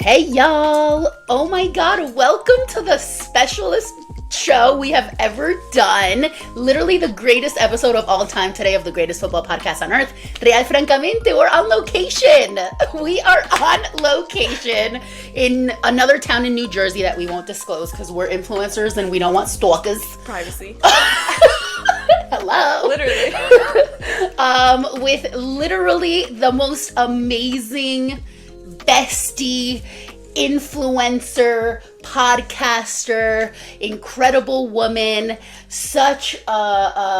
Hey y'all! Oh my god, welcome to the specialist show we have ever done. Literally the greatest episode of all time today of the greatest football podcast on earth. Francamente, we're on location. We are on location in another town in New Jersey that we won't disclose because we're influencers and we don't want stalkers. Privacy. Hello. Literally. With literally the most amazing bestie, influencer, podcaster, incredible woman, such a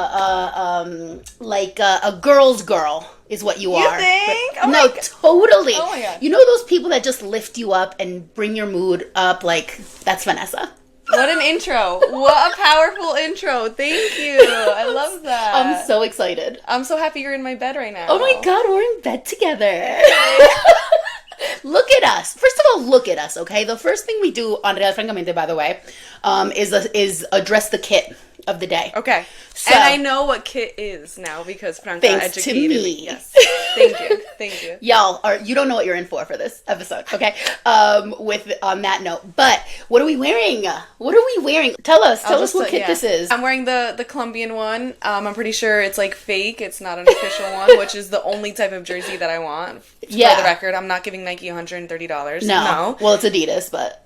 girl's girl is what you are. You think? But, no, totally. Oh my God. You know those people that just lift you up and bring your mood up? Like, that's Vanessa. What an intro. What a powerful intro. Thank you. I love that. I'm so excited. I'm so happy you're in my bed right now. Oh my god, we're in bed together. Look at us. First of all, look at us, okay? The first thing we do on Francamente, by the way, is address the kit of the day. Okay. So, and I know what kit is now because Franca thanks to educated me. Yes. Thank you. Thank you. Y'all, you don't know what you're in for this episode, okay? On that note. But what are we wearing? What are we wearing? Tell us what kit this is. I'm wearing the Colombian one. I'm pretty sure it's like fake. It's not an official one, which is the only type of jersey that I want. Yeah. For the record, I'm not giving Nike $130. No. Well, it's Adidas, but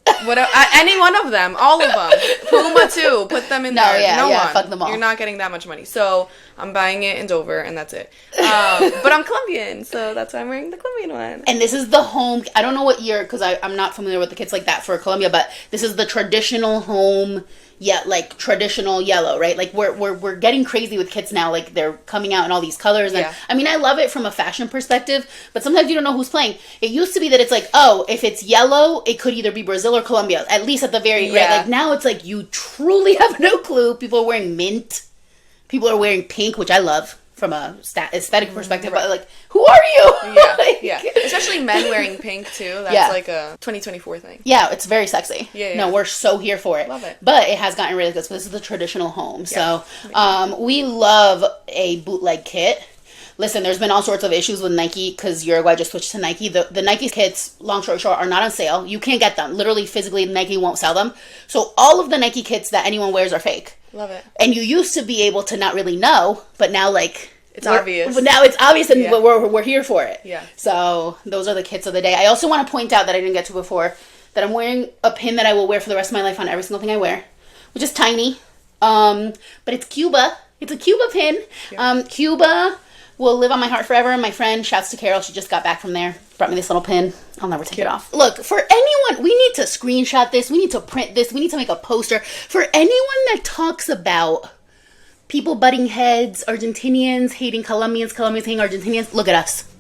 any one of them, all of them. Puma too. Put them in there. No one. Fuck them all. You're not getting that much money. So I'm buying it in Dover, and that's it. But I'm Colombian, so that's why I'm wearing the Colombian one. And this is the home. I don't know what year because I'm not familiar with the kits like that for Colombia, but this is the traditional home. Yeah, like traditional yellow, right? Like we're getting crazy with kits now. Like they're coming out in all these colors. And yeah. I mean, I love it from a fashion perspective, but sometimes you don't know who's playing. It used to be that it's like, oh, if it's yellow, it could either be Brazil or Colombia. At least at the very right. Like now, it's like you truly have no clue. People are wearing mint. People are wearing pink, which I love from a aesthetic perspective. But like, who are you? Yeah, like, yeah. Especially men wearing pink too. That's like a 2024 thing. Yeah, it's very sexy. Yeah. No, we're so here for it. Love it. But it has gotten really good. So this is the traditional home. Yeah. So we love a bootleg kit. Listen, there's been all sorts of issues with Nike because Uruguay just switched to Nike. The Nike kits, long story short, are not on sale. You can't get them. Literally, physically, Nike won't sell them. So all of the Nike kits that anyone wears are fake. Love it. And you used to be able to not really know, but now like it's obvious. But now it's obvious, and we're here for it. Yeah. So those are the kits of the day. I also want to point out that I didn't get to before that I'm wearing a pin that I will wear for the rest of my life on every single thing I wear, which is tiny. But it's Cuba. It's a Cuba pin. Cuba will live on my heart forever. My friend, shouts to Carol, she just got back from there, brought me this little pin. I'll never take it off. Look, for anyone, we need to screenshot this. We need to print this. We need to make a poster. For anyone that talks about people butting heads, Argentinians hating Colombians, Colombians hating Argentinians, look at us.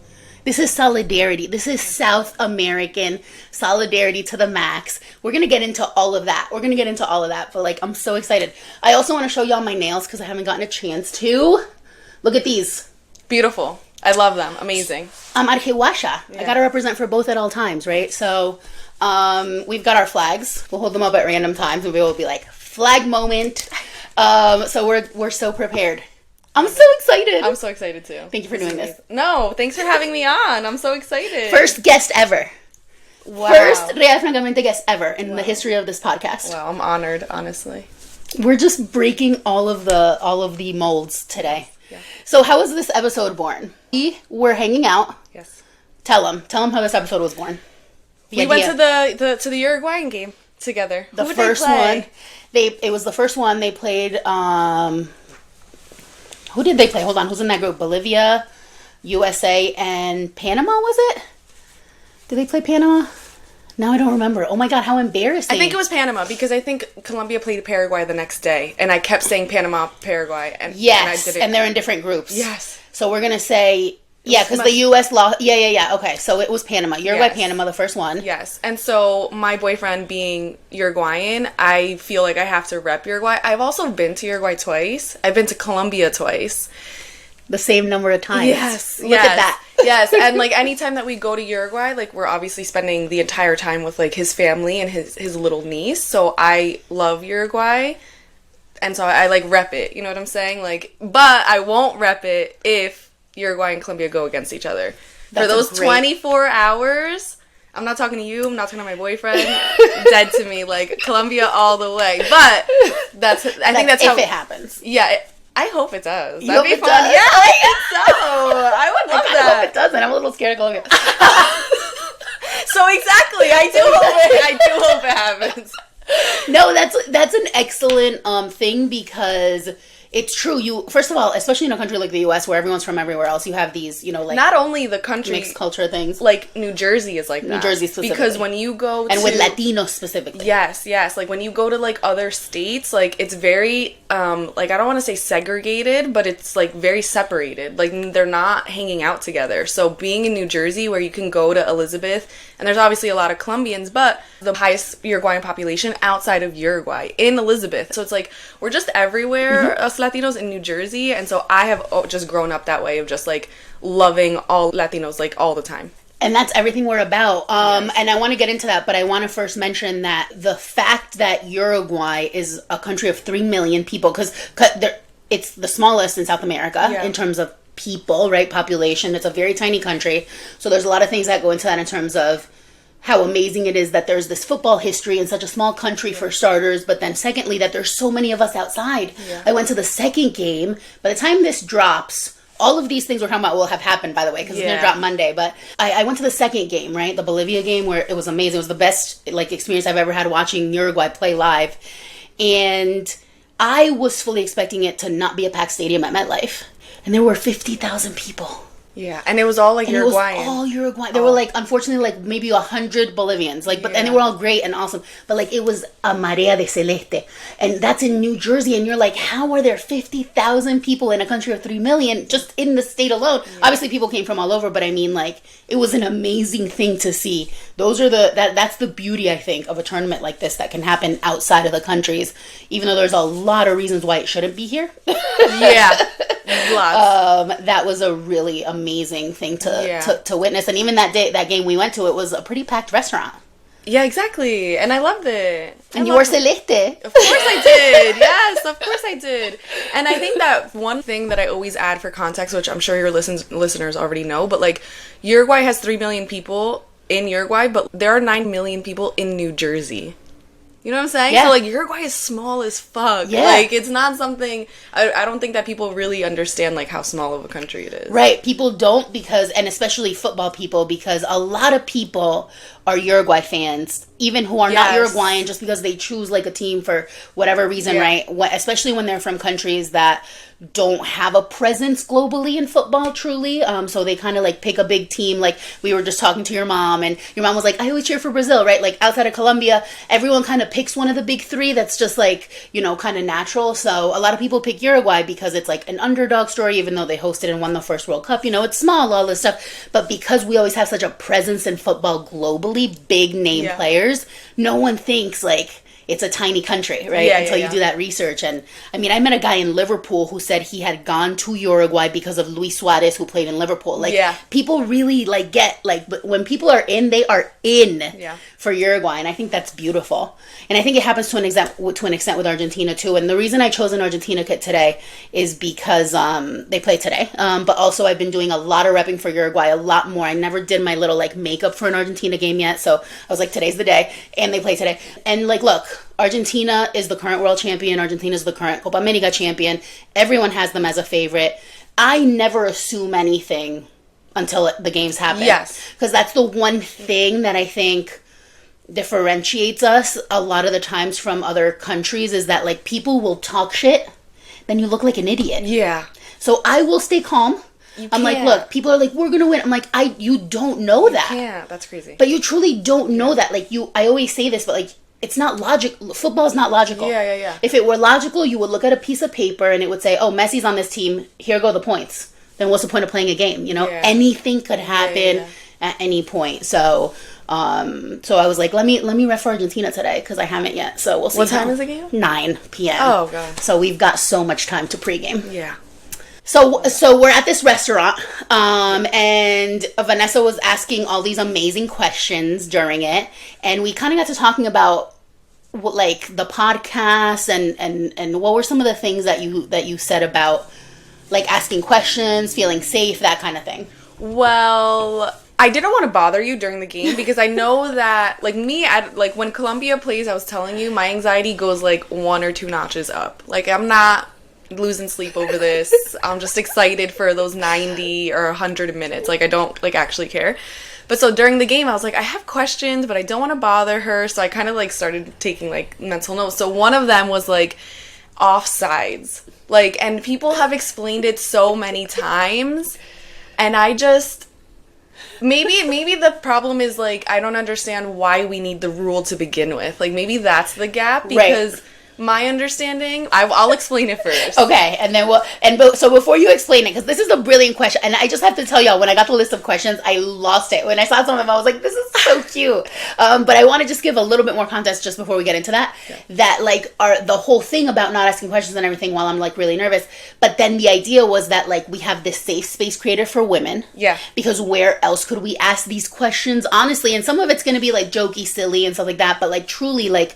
This is solidarity. This is South American solidarity to the max. We're going to get into all of that. But like, I'm so excited. I also want to show y'all my nails because I haven't gotten a chance to. Look at these. Beautiful. I love them. Amazing. I'm Arjehuasha. Yeah. I got to represent for both at all times, right? So we've got our flags. We'll hold them up at random times and we will be like, flag moment. So we're so prepared. I'm so excited. I'm so excited too. Thank you for doing this. No, thanks for having me on. I'm so excited. First guest ever. Wow. First Real Francamente guest ever in the history of this podcast. Wow, I'm honored, honestly. We're just breaking all of the molds today. Yeah. So how was this episode born? We were hanging out. Yes. Tell them how this episode was born. We went to the Uruguayan game together. The first one. It was the first one they played. Who did they play? Hold on, who's in that group? Bolivia, USA, and Panama, was it? Did they play Panama? No, I don't remember. Oh my god, how embarrassing. I think it was Panama because I think Colombia played Paraguay the next day, and I kept saying Panama, Paraguay, and yes, and I did it. And they're in different groups. Yes. So we're gonna say. Yeah, because the U.S. lost. Yeah. Okay, so it was Panama. Uruguay, Yes. Panama, the first one. Yes. And so my boyfriend being Uruguayan, I feel like I have to rep Uruguay. I've also been to Uruguay twice. I've been to Colombia twice. The same number of times. Yes. Look at that. Yes. And like anytime that we go to Uruguay, like we're obviously spending the entire time with like his family and his little niece. So I love Uruguay. And so I like rep it. You know what I'm saying? Like, but I won't rep it if Uruguay and Colombia go against each other. For those 24 hours, I'm not talking to you. I'm not talking to my boyfriend. Dead to me, like Colombia all the way. But I think that's if how it happens. Yeah, I hope it does. You That'd hope be it fun. does? Yeah, I think so. I would love I that. hope it doesn't. I'm a little scared of Colombia. So exactly, I do hope it happens. No, that's an excellent thing, because it's true. You, first of all, especially in a country like the U.S. where everyone's from everywhere else, you have these, like, not only the country, mixed culture things. Like New Jersey is like that. New Jersey specifically. Because when you go and with Latinos specifically. Yes. Like when you go to like other states, like it's very like, I don't want to say segregated, but it's like very separated. Like they're not hanging out together. So being in New Jersey, where you can go to Elizabeth, and there's obviously a lot of Colombians, but the highest Uruguayan population outside of Uruguay in Elizabeth. So it's like we're just everywhere, us Latinos in New Jersey, and so I have just grown up that way of just like loving all Latinos like all the time. And that's everything we're about. And I want to get into that, but I want to first mention that the fact that Uruguay is a country of 3 million people, because it's the smallest in South America in terms of people, right? Population. It's a very tiny country. So there's a lot of things that go into that in terms of how amazing it is that there's this football history in such a small country for starters, but then secondly, that there's so many of us outside. I went to the second game. By the time this drops, all of these things we're talking about will have happened, by the way, because it's going to drop Monday. But I went to the second game, right? The Bolivia game, where it was amazing. It was the best experience I've ever had watching Uruguay play live. And I was fully expecting it to not be a packed stadium at MetLife. And there were 50,000 people. Yeah, and it was all like and Uruguayan. It was all Uruguayan. There were unfortunately maybe 100 Bolivians, and they were all great and awesome. But it was a marea de celeste, and that's in New Jersey. And you're like, how are there 50,000 people in a country of 3 million just in the state alone? Obviously, people came from all over, but I mean, it was an amazing thing to see. Those are that's the beauty, I think, of a tournament like this that can happen outside of the countries, even though there's a lot of reasons why it shouldn't be here. Lots. That was a really amazing thing to witness. And even that game we went to, it was a pretty packed restaurant. Yeah, exactly. And I loved it. And you were celeste. Of course I did. Yes, of course I did. And I think that one thing that I always add for context, which I'm sure your listeners already know, but Uruguay has 3 million people in Uruguay, but there are 9 million people in New Jersey. You know what I'm saying? Yeah. So Uruguay is small as fuck. Yeah. It's not something, I don't think that people really understand how small of a country it is. Right. People don't, and especially football people, because a lot of people are Uruguay fans, even who are not Uruguayan, just because they choose a team for whatever reason, right? Especially when they're from countries that don't have a presence globally in football, truly. So they kind of pick a big team. We were just talking to your mom, and your mom was like, I always cheer for Brazil, right? Outside of Colombia, everyone kind of picks one of the big three that's just kind of natural. So a lot of people pick Uruguay because it's an underdog story, even though they hosted and won the first World Cup. It's small, all this stuff. But because we always have such a presence in football globally, big name players, no one thinks it's a tiny country, right? Until you do that research. And I mean, I met a guy in Liverpool who said he had gone to Uruguay because of Luis Suarez, who played in Liverpool. People really get but when people are in, they are in for Uruguay, and I think that's beautiful. And I think it happens to an extent with Argentina too. And the reason I chose an Argentina kit today is because they play today. But also I've been doing a lot of repping for Uruguay, a lot more. I never did my little makeup for an Argentina game yet, so I was today's the day, and they play today. And look, Argentina is the current world champion. Argentina is the current Copa America champion. Everyone has them as a favorite. I never assume anything until the games happen. Yes. Because that's the one thing that I think differentiates us a lot of the times from other countries, is that people will talk shit, then you look like an idiot. Yeah. So I will stay calm. I'm look, people are we're gonna win. I'm you don't know that. Yeah, that's crazy. But you truly don't know that. I always say this, but it's not logic. Football is not logical. Yeah. If it were logical, you would look at a piece of paper and it would say, oh, Messi's on this team, here go the points. Then what's the point of playing a game? Anything could happen at any point. So so I was let me ref for Argentina today, because I haven't yet. So we'll see. What time is the game? 9 p.m. Oh, God. So we've got so much time to pregame. Yeah. So we're at this restaurant, and Vanessa was asking all these amazing questions during it, and we kind of got to talking about the podcast and what were some of the things that you said about asking questions, feeling safe, that kind of thing. Well, I didn't want to bother you during the game because I know that, like, like, when Colombia plays, I was telling you, my anxiety goes, like, 1 or 2 notches up. Like, I'm not losing sleep over this. I'm just excited for those 90 or 100 minutes. Like, I don't, like, actually care. But so during the game, I was like, I have questions, but I don't want to bother her. So I kind of, like, started taking, like, mental notes. So one of them was, like, offsides. Like, and people have explained it so many times. And I just... Maybe the problem is, like, I don't understand why we need the rule to begin with. Like, maybe that's the gap, because my understanding... I'll explain it first. Okay, and then so before you explain it, because this is a brilliant question, and I just have to tell y'all, when I got the list of questions, I lost it. When I saw some of them, I was like, this is so cute. But I want to just give a little bit more context just before we get into that. Yeah. That, like, the whole thing about not asking questions and everything while I'm, like, really nervous. But then the idea was that, like, we have this safe space created for women. Yeah. Because where else could we ask these questions, honestly? And some of it's going to be, like, jokey, silly, and stuff like that. But, like, truly, like...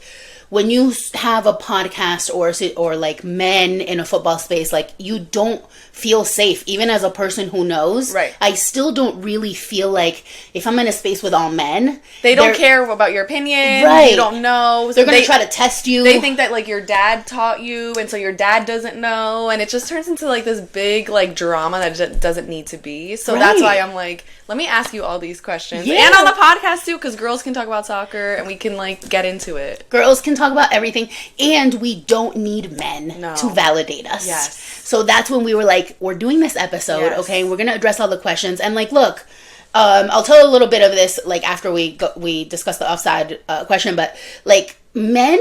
when you have a podcast or like men in a football space, like, you don't feel safe, even as a person who knows. Right. I still don't really feel like if I'm in a space with all men, they don't care about your opinion. Right. You don't know. They're going to try to test you. They think that, like, your dad taught you, and so your dad doesn't know, and it just turns into, like, this big, like, drama that doesn't need to be. So that's why I'm like, let me ask you all these questions. Yeah. And on the podcast too, because girls can talk about soccer and we can, like, get into it. Girls can talk about everything, and we don't need men to validate us. Yes. So that's when we were like, we're doing this episode, okay? We're going to address all the questions. And, like, look, I'll tell a little bit of this, like, after we discuss the offside question, but, like, men...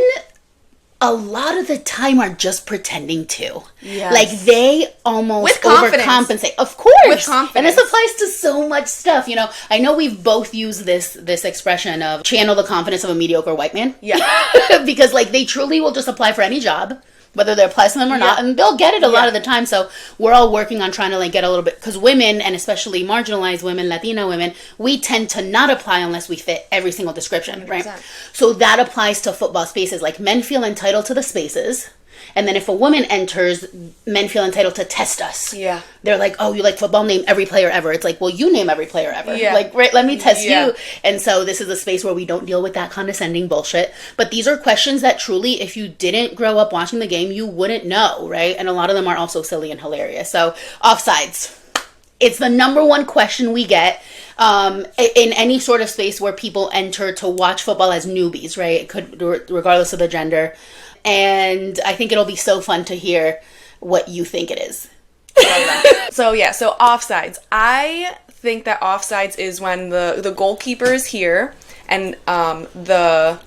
a lot of the time are just pretending to. Yes. Like, they almost overcompensate. Of course. With confidence. And this applies to so much stuff, you know. I know we've both used this expression of channel the confidence of a mediocre white man. Yeah. Because, like, they truly will just apply for any job, whether they apply to them or not, and they'll get it a lot of the time. So we're all working on trying to, like, get a little bit, because women, and especially marginalized women, Latina women, we tend to not apply unless we fit every single description, 100%. Right? So that applies to football spaces. Like, men feel entitled to the spaces. And then if a woman enters, men feel entitled to test us. Yeah. They're like, oh, you like football? Name every player ever. It's like, well, you name every player ever. Yeah. Like, right, let me test you. And so this is a space where we don't deal with that condescending bullshit. But these are questions that truly, if you didn't grow up watching the game, you wouldn't know, right? And a lot of them are also silly and hilarious. So, offsides. It's the number one question we get in any sort of space where people enter to watch football as newbies, right? It could, regardless of the gender. And I think it'll be so fun to hear what you think it is. So offsides. I think that offsides is when the goalkeeper is here and the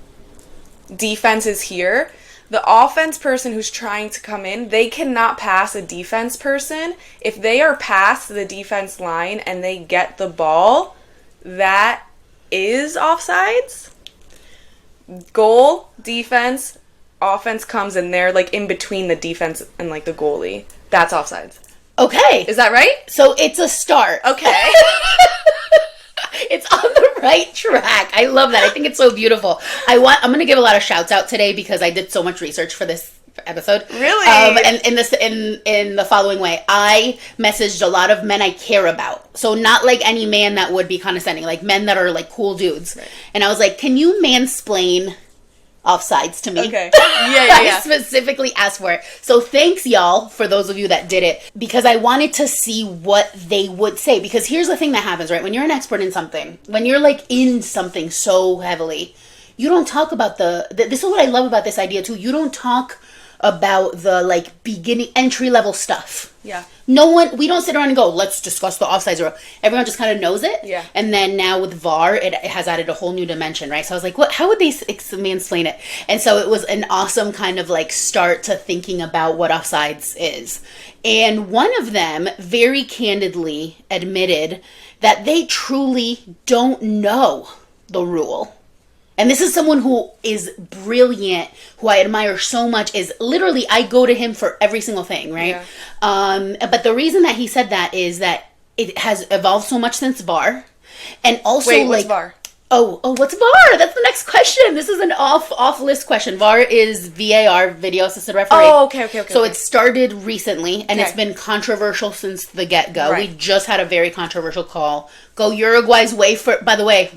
defense is here. The offense person who's trying to come in, they cannot pass a defense person. If they are past the defense line and they get the ball, that is offsides. Goal, defense, offense comes and they're, like, in between the defense and, like, the goalie. That's offsides. Okay. Is that right? So it's a start. Okay. It's on the right track. I love that. I think it's so beautiful. I'm going to give a lot of shouts out today because I did so much research for this episode. Really? And in the following way, I messaged a lot of men I care about. So not like any man that would be condescending, like men that are, like, cool dudes. Right. And I was like, can you mansplain offsides to me? Okay. Yeah. I specifically asked for it. So thanks, y'all, for those of you that did it, because I wanted to see what they would say. Because here's the thing that happens, right? When you're an expert in something, when you're, like, in something so heavily, you don't talk about this is what I love about this idea too. You don't talk about the, like, beginning entry level stuff. Yeah. We don't sit around and go, let's discuss the offsides rule. Everyone just kind of knows it. Yeah. And then now with VAR, it has added a whole new dimension, right? So I was like, how would they mansplain it? And so it was an awesome kind of, like, start to thinking about what offsides is. And one of them very candidly admitted that they truly don't know the rule. And this is someone who is brilliant, who I admire so much, is literally, I go to him for every single thing, right? Yeah. But the reason that he said that is that it has evolved so much since VAR. And also, wait, what's VAR? What's VAR? That's the next question. This is an off list question. VAR is VAR, video assisted referee. Oh, okay. So it started recently, and it's Okay. been controversial since the get-go. Right. We just had a very controversial call. Go Uruguay's way for, by the way,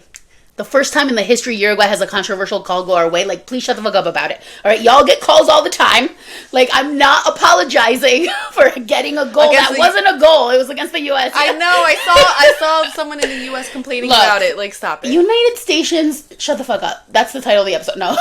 the first time in the history Uruguay has a controversial call go our way. Like, please shut the fuck up about it. All right, y'all get calls all the time. Like, I'm not apologizing for getting a goal. Against That wasn't a goal. It was against the U.S. I know. I saw someone in the U.S. complaining Look, about it. Like, stop it. United Stations, shut the fuck up. That's the title of the episode. No.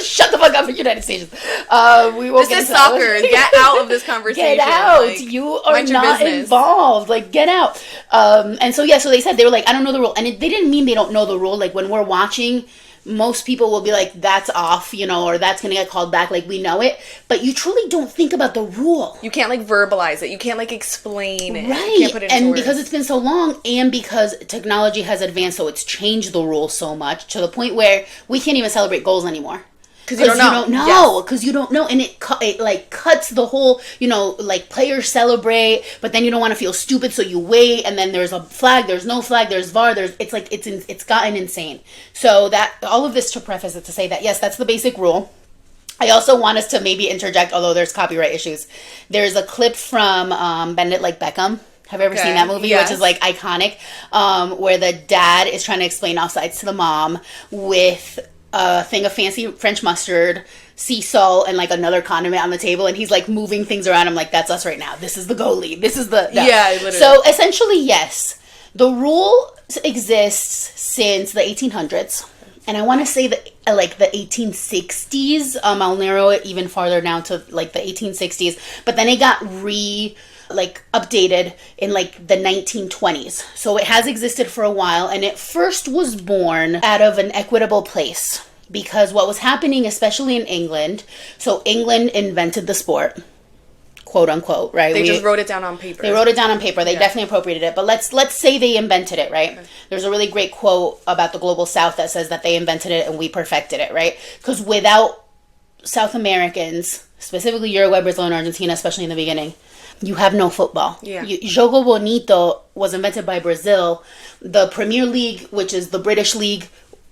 Shut the fuck up for United Stations. We won't This is get into soccer. that. Get out of this conversation. Get out. Like, You are mind your not business. involved. Like, get out. And so they said, they were like, I don't know the rule. And they didn't mean they don't know the rule. Like, when we're watching, most people will be like, that's off, or that's going to get called back. Like, we know it. But you truly don't think about the rule. You can't, like, verbalize it. You can't, like, explain it. Right. You can't put it into and words. because it's been so long, and because technology has advanced, so it's changed the rules so much to the point where we can't even celebrate goals anymore. Because you don't know. Because you don't know. And it like cuts the whole, like players celebrate, but then you don't want to feel stupid, so you wait, and then there's a flag, there's no flag, there's VAR, it's gotten insane. So that, all of this to preface it to say that, yes, that's the basic rule. I also want us to maybe interject, although there's copyright issues. There's a clip from Bend It Like Beckham. Have you ever seen that movie? Yes. Which is like iconic, where the dad is trying to explain offsides to the mom with a thing of fancy French mustard, sea salt, and like another condiment on the table, and he's like moving things around. I'm like, that's us right now. This is the goalie. This is the Yeah, literally. So essentially, yes, the rule exists since the 1800s, and I want to say that like the 1860s. I'll narrow it even farther down to like the 1860s, but then it got updated in like the 1920s. So it has existed for a while, and it first was born out of an equitable place, because what was happening, especially in England, so England invented the sport, quote unquote, right? They just wrote it down on paper. They wrote it down on paper. They definitely appropriated it. But let's say they invented it, right? Okay. There's a really great quote about the global South that says that they invented it and we perfected it, right? Because without South Americans, specifically Uruguay, Brazil, and Argentina, especially in the beginning, you have no football. Yeah. Jogo Bonito was invented by Brazil. The Premier League, which is the British league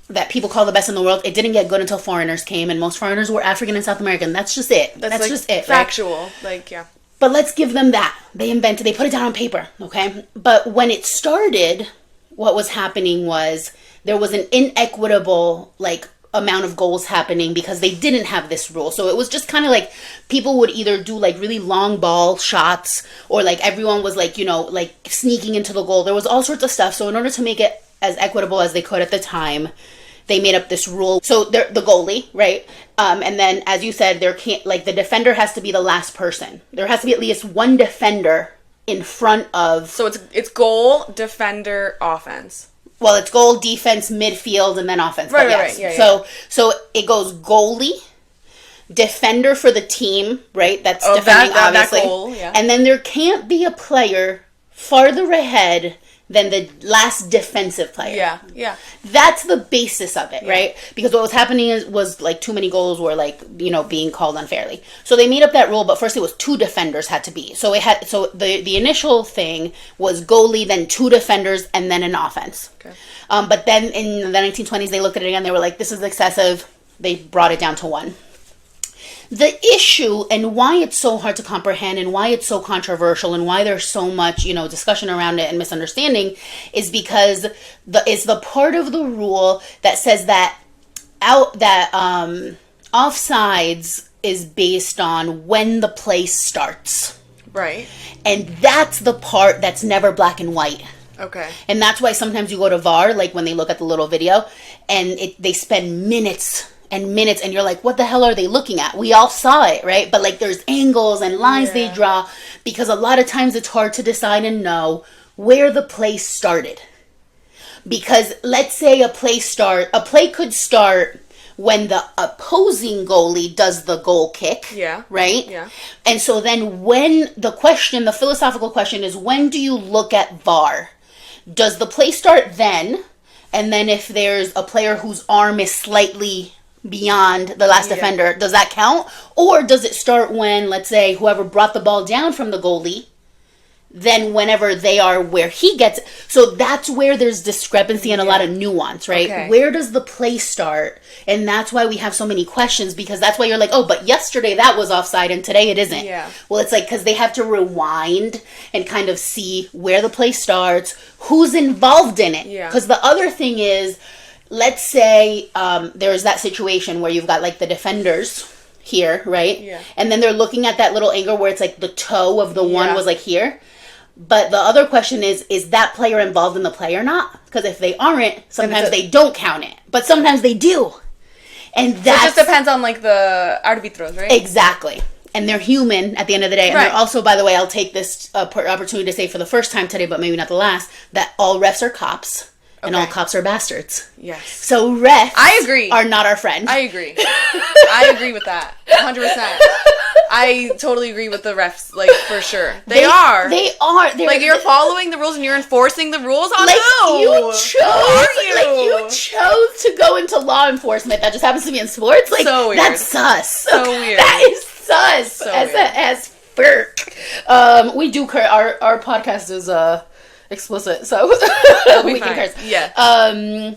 that people call the best in the world, it didn't get good until foreigners came, and most foreigners were African and South American. That's just it. That's like just it. Factual. Right? Like, yeah. But let's give them that. They put it down on paper, okay? But when it started, what was happening was there was an inequitable, amount of goals happening because they didn't have this rule. So it was just kind of like people would either do really long ball shots, or everyone was sneaking into the goal. There was all sorts of stuff. So in order to make it as equitable as they could at the time, they made up this rule. So the goalie, right? And then, as you said, there can't, the defender has to be the last person. There has to be at least one defender in front of. So it's goal, defender, offense. Well, it's goal, defense, midfield, and then offense. Right, but yes. right. Yeah. So it goes goalie, defender for the team, right? That's defending, obviously. That goal, yeah. And then there can't be a player farther ahead than the last defensive player. Yeah. That's the basis of it, right? Because what was happening was too many goals were being called unfairly. So they made up that rule, but first it was 2 defenders had to be. So the initial thing was goalie, then 2 defenders, and then an offense. Okay. But then in the 1920s they looked at it again. They were like, this is excessive. They brought it down to 1. The issue and why it's so hard to comprehend and why it's so controversial and why there's so much, discussion around it and misunderstanding is because it's the part of the rule that says that offsides is based on when the play starts. Right. And that's the part that's never black and white. Okay. And that's why sometimes you go to VAR, when they look at the little video, and they spend minutes and minutes, and you're like, what the hell are they looking at? We all saw it, right? But there's angles and lines they draw, because a lot of times it's hard to decide and know where the play started. Because let's say a play could start when the opposing goalie does the goal kick. Yeah. Right? Yeah. And so then the philosophical question is, when do you look at VAR? Does the play start then? And then if there's a player whose arm is slightly beyond the last defender, does that count? Or does it start when, let's say, whoever brought the ball down from the goalie than whenever they are where he gets. So that's where there's discrepancy and a lot of nuance, right? Okay. Where does the play start? And that's why we have so many questions, because that's why you're like, oh, but yesterday that was offside and today it isn't. Yeah. Well, it's like, because they have to rewind and kind of see where the play starts, who's involved in it. Yeah. Because the other thing is, let's say there's that situation where you've got like the defenders here, right? Yeah. And then they're looking at that little angle where it's like the toe of the one Yeah. was like here. But the other question is that player involved in the play or not? Because if they aren't, sometimes they don't count it. But sometimes they do. And So it that just depends on like the arbitros, right? Exactly. And they're human at the end of the day. And Right. they're also, by the way, I'll take this opportunity to say for the first time today, but maybe not the last, that all refs are cops. And all Okay. cops are bastards. Yes. So refs I agree. are not our friend. I agree. I agree with that. 100%. I totally agree with the refs, like, for sure. They are. They are. They're, Like, you're following the rules and you're enforcing the rules on like who? you Who chose are you? like you chose to go into law enforcement. That just happens to be in sports. Like So weird. that's sus. So weird. That is sus. So as weird. as we do our podcast is explicit, so be we can fine. curse. Yeah.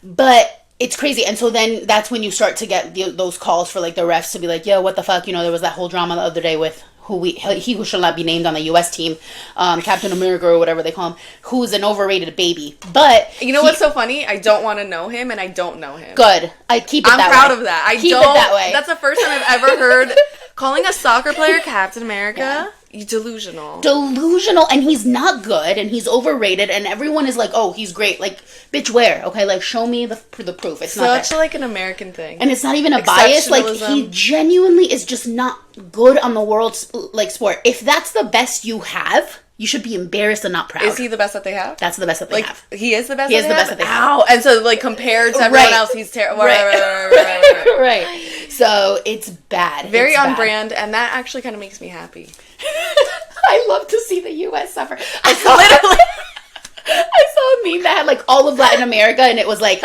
But it's crazy, and so then that's when you start to get those calls for like the refs to be like, yo, what the fuck? You know, there was that whole drama the other day with he who shall not be named on the U.S. team, Captain America or whatever they call him, who's an overrated baby. But You know what's so funny? I don't want to know him and I don't know him. good. I keep it I'm that proud way. of that. I keep don't. it that way. That's the first time I've ever heard calling a soccer player Captain America. You delusional. Delusional, and he's not good, and he's overrated, and everyone is like, oh, he's great. Like, bitch, where? Okay, like, show me the proof. It's not Such there. like an American thing. And it's not even a bias. Like, he Exceptionalism. genuinely is just not good on the world's, like, sport. If that's the best you have, you should be embarrassed and not proud. Is he the best that they have? That's the best that they Like, have. he is the best He that is they the have? best that they have. Ow. And so, like, compared to everyone Right. else, he's terrible. Right. Right. So, it's bad. Very It's on bad. brand, and that actually kind of makes me happy. I love to see the U.S. suffer. I saw a meme that had like all of Latin America, and it was like,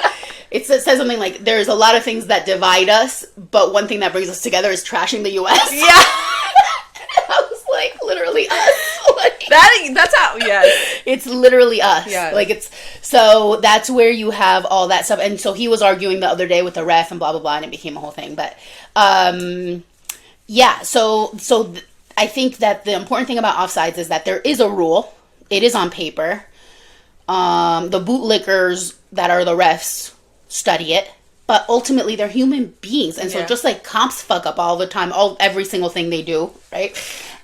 it says something like, there's a lot of things that divide us, but one thing that brings us together is trashing the U.S. Yeah. I was like, literally us. Like, That's how, yes. it's literally us. Yeah. Like, it's, so that's where you have all that stuff. And so he was arguing the other day with the ref and blah, blah, blah, and it became a whole thing. But, yeah, so I think that the important thing about offsides is that there is a rule. It is on paper. The bootlickers that are the refs study it, but ultimately they're human beings, and so Yeah. just like cops fuck up all the time, every single thing they do, right?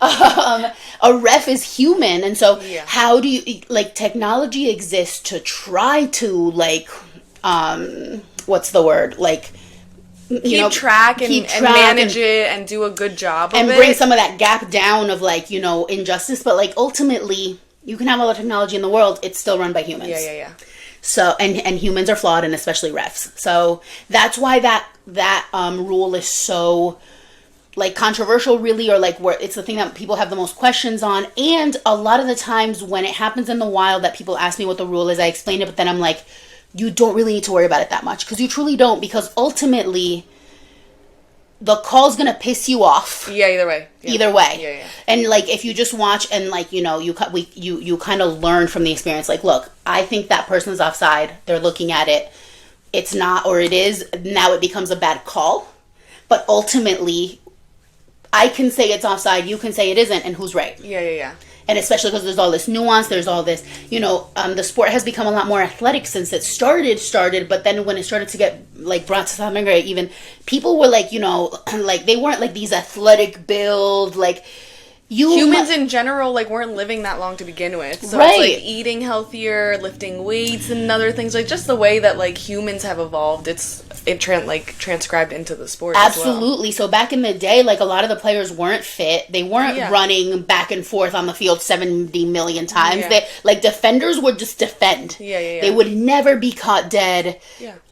A ref is human, and so Yeah. how do you like technology exists to try to like what's the word, like Keep track and manage it and do a good job of and it. bring some of that gap down of like, you know, injustice, but like ultimately you can have all the technology in the world, it's still run by humans. Yeah. So and humans are flawed, and especially refs. So that's why that rule is so like controversial, really, or like where it's the thing that people have the most questions on. And a lot of the times when it happens in the wild that people ask me what the rule is, I explain it, but then I'm like, you don't really need to worry about it that much, because you truly don't, because ultimately the call's gonna piss you off. Yeah, either way. Yeah. Either way. Yeah. And like if you just watch and like, you know, you kind of learn from the experience, like, look, I think that person's offside, they're looking at it, it's not, or it is, now it becomes a bad call. But ultimately I can say it's offside, you can say it isn't, and who's right? Yeah. And especially because there's all this nuance, there's all this, you know, the sport has become a lot more athletic since it started, but then when it started to get, like, brought to South America, even, people were, like, you know, like, they weren't, like, these athletic build, like, Humans in general, like, weren't living that long to begin with. So Right. it's, like, eating healthier, lifting weights, and other things. Like, just the way that, like, humans have evolved, transcribed into the sport Absolutely. So back in the day, like, a lot of the players weren't fit. They weren't running back and forth on the field 70 million times. Yeah. They, like, defenders would just defend. Yeah. They would never be caught dead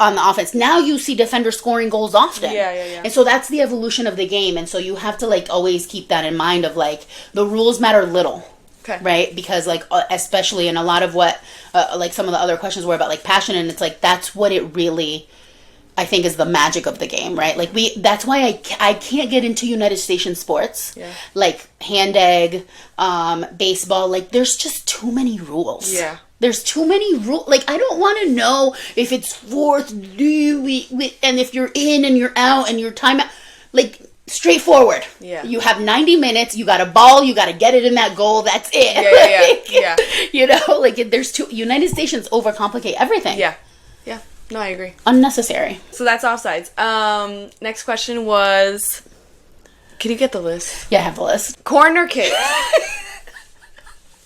on the offense. Now you see defenders scoring goals often. Yeah. And so that's the evolution of the game. And so you have to, like, always keep that in mind of, like, the rules matter little. Okay. Right? Because, like, especially in a lot of what, like, some of the other questions were about, like, passion, and it's like, that's what it really I think is the magic of the game, right? Like that's why I can't get into United States sports, like hand egg, baseball. Like there's just too many rules. Yeah. There's too many rules. Like I don't want to know if it's fourth, and if you're in and you're out and your time out. Like straightforward. Yeah. You have 90 minutes. You got a ball. You got to get it in that goal. That's it. Yeah. You know, like there's too. United States overcomplicate everything. Yeah. No, I agree. Unnecessary. So that's offsides. Next question was, can you get the list? Yeah, I have the list. Corner kick.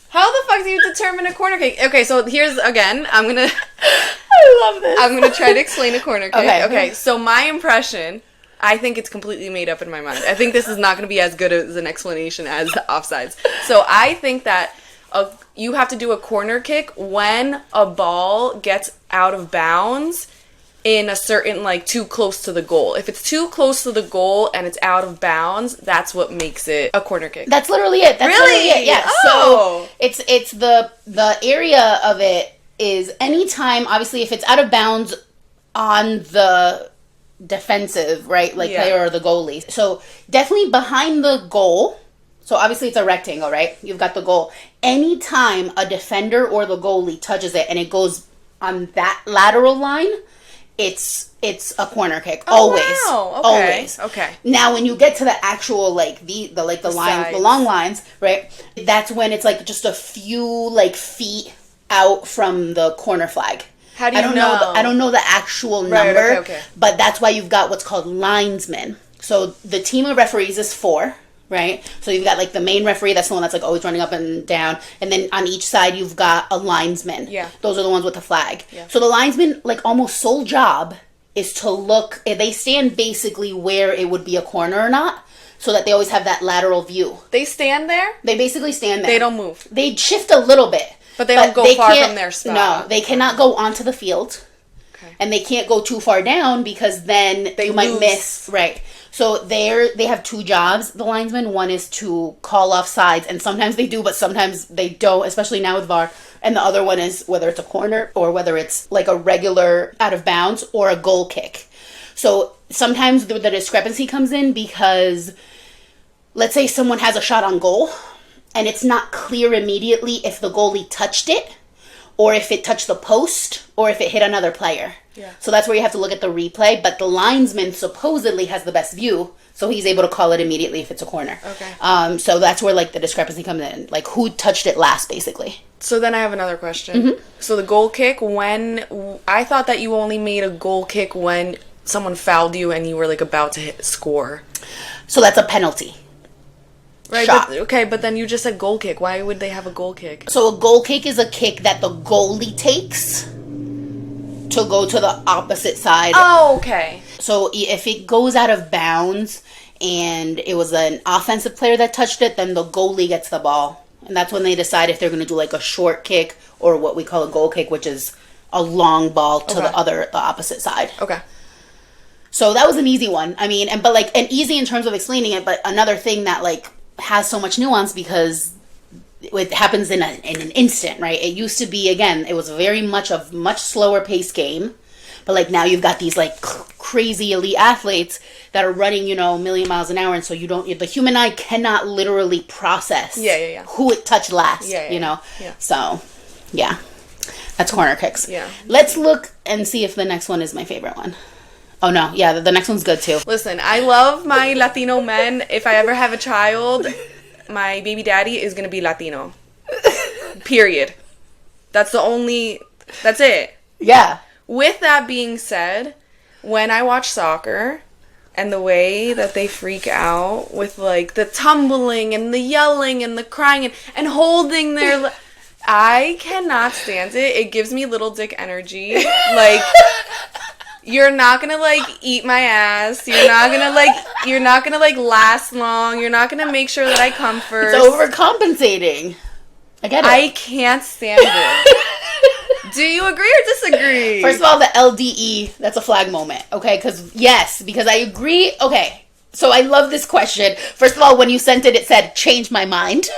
How the fuck do you determine a corner kick? Okay, so here's, again, I love this. I'm going to try to explain a corner kick. Okay. So my impression, I think it's completely made up in my mind. I think this is not going to be as good as an explanation as offsides. So I think that you have to do a corner kick when a ball gets out of bounds in a certain, like, too close to the goal. If it's too close to the goal and it's out of bounds, that's what makes it a corner kick. That's literally it. That's really? Literally it. Yeah. Oh. So it's the area of it is anytime, obviously, if it's out of bounds on the defensive, right, like player or the goalie. So definitely behind the goal. So obviously it's a rectangle, right? You've got the goal. Anytime a defender or the goalie touches it and it goes on that lateral line, it's a corner kick. Always. Wow. Okay. Always. Okay. Now when you get to the actual like the lines, sides. the long lines, right? That's when it's like just a few like feet out from the corner flag. How do you know? I don't know the actual number, okay. But that's why you've got what's called linesmen. So the team of referees is 4. Right? So you've got like the main referee, that's the one that's like always running up and down. And then on each side you've got a linesman. Yeah. Those are the ones with the flag. Yeah. So the linesman, like almost sole job is to look, they stand basically where it would be a corner or not. So that they always have that lateral view. They stand there? They basically stand there. They don't move. They shift a little bit. But they don't go far from their spot. No, they cannot go onto the field. Okay. And they can't go too far down because then you might miss. Right. So they have 2 jobs, the linesmen. One is to call off sides, and sometimes they do, but sometimes they don't, especially now with VAR. And the other one is whether it's a corner or whether it's like a regular out of bounds or a goal kick. So sometimes the discrepancy comes in because let's say someone has a shot on goal and it's not clear immediately if the goalie touched it or if it touched the post or if it hit another player. Yeah. So that's where you have to look at the replay, but the linesman supposedly has the best view, so he's able to call it immediately if it's a corner. Okay. So that's where like the discrepancy comes in, like who touched it last, basically. So then I have another question. Mm-hmm. So the goal kick, I thought that you only made a goal kick when someone fouled you and you were like about to score. So that's a penalty. Right, but then you just said goal kick. Why would they have a goal kick? So a goal kick is a kick that the goalie takes to go to the opposite side. Oh, okay. So if it goes out of bounds and it was an offensive player that touched it, then the goalie gets the ball. And that's when they decide if they're going to do like a short kick or what we call a goal kick, which is a long ball to the opposite side. Okay. So that was an easy one. I mean, and easy in terms of explaining it, but another thing that like has so much nuance because it happens in an instant, right? It used to be, again, it was very much a much slower paced game, but like now you've got these like crazy elite athletes that are running, a million miles an hour, and so the human eye cannot literally process who it touched last, Yeah. So, yeah, that's corner kicks. Yeah. Let's look and see if the next one is my favorite one. Oh, no. Yeah, the next one's good, too. Listen, I love my Latino men. If I ever have a child, my baby daddy is going to be Latino. Period. That's it. Yeah. With that being said, when I watch soccer and the way that they freak out with, like, the tumbling and the yelling and the crying and holding their... I cannot stand it. It gives me little dick energy. Like... You're not gonna, like, eat my ass. You're not gonna, like, last long. You're not gonna make sure that I come first. It's overcompensating. I get it. I can't stand it. Do you agree or disagree? First of all, the LDE, that's a flag moment, okay? Because I agree. Okay, so I love this question. First of all, when you sent it, it said, change my mind.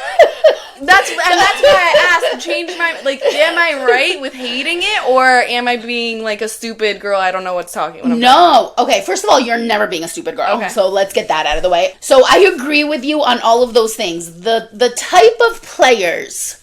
That's why I asked. Change my like. Am I right with hating it, or am I being like a stupid girl? I don't know what's talking. What I'm No. Okay. First of all, you're never being a stupid girl. Okay. So let's get that out of the way. So I agree with you on all of those things. The type of players